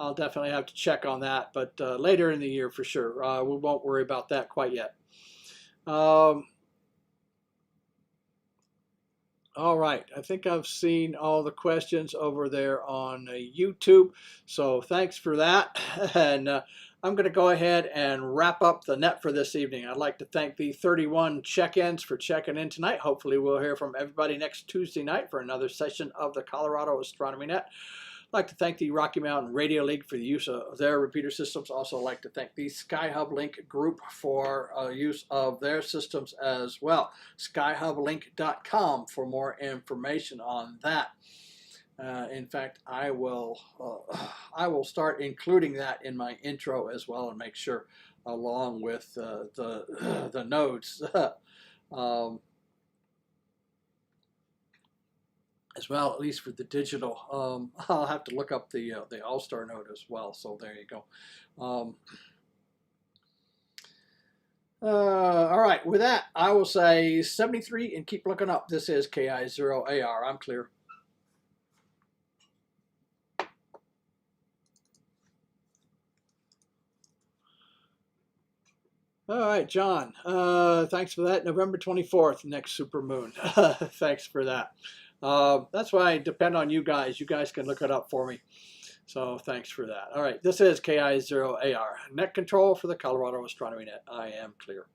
I'll definitely have to check on that, but later in the year for sure. We won't worry about that quite yet. All right, I think I've seen all the questions over there on YouTube, so thanks for that. And I'm going to go ahead and wrap up the net for this evening. I'd like to thank the 31 check-ins for checking in tonight. Hopefully we'll hear from everybody next Tuesday night for another session of the Colorado Astronomy Net. I'd like to thank the Rocky Mountain Radio League for the use of their repeater systems. Also like to thank the SkyHub Link group for use of their systems as well. SkyHubLink.com for more information on that. In fact, I will start including that in my intro as well, and make sure, along with the nodes. As well, at least for the digital. I'll have to look up the All-Star node as well. So there you go. All right, with that, I will say 73 and keep looking up. This is KI0AR. I'm clear. All right, John. Thanks for that. November 24th, next supermoon. Thanks for that. That's why I depend on you guys. You guys can look it up for me. So thanks for that. All right, this is KI0AR, net control for the Colorado Astronomy Net. I am clear.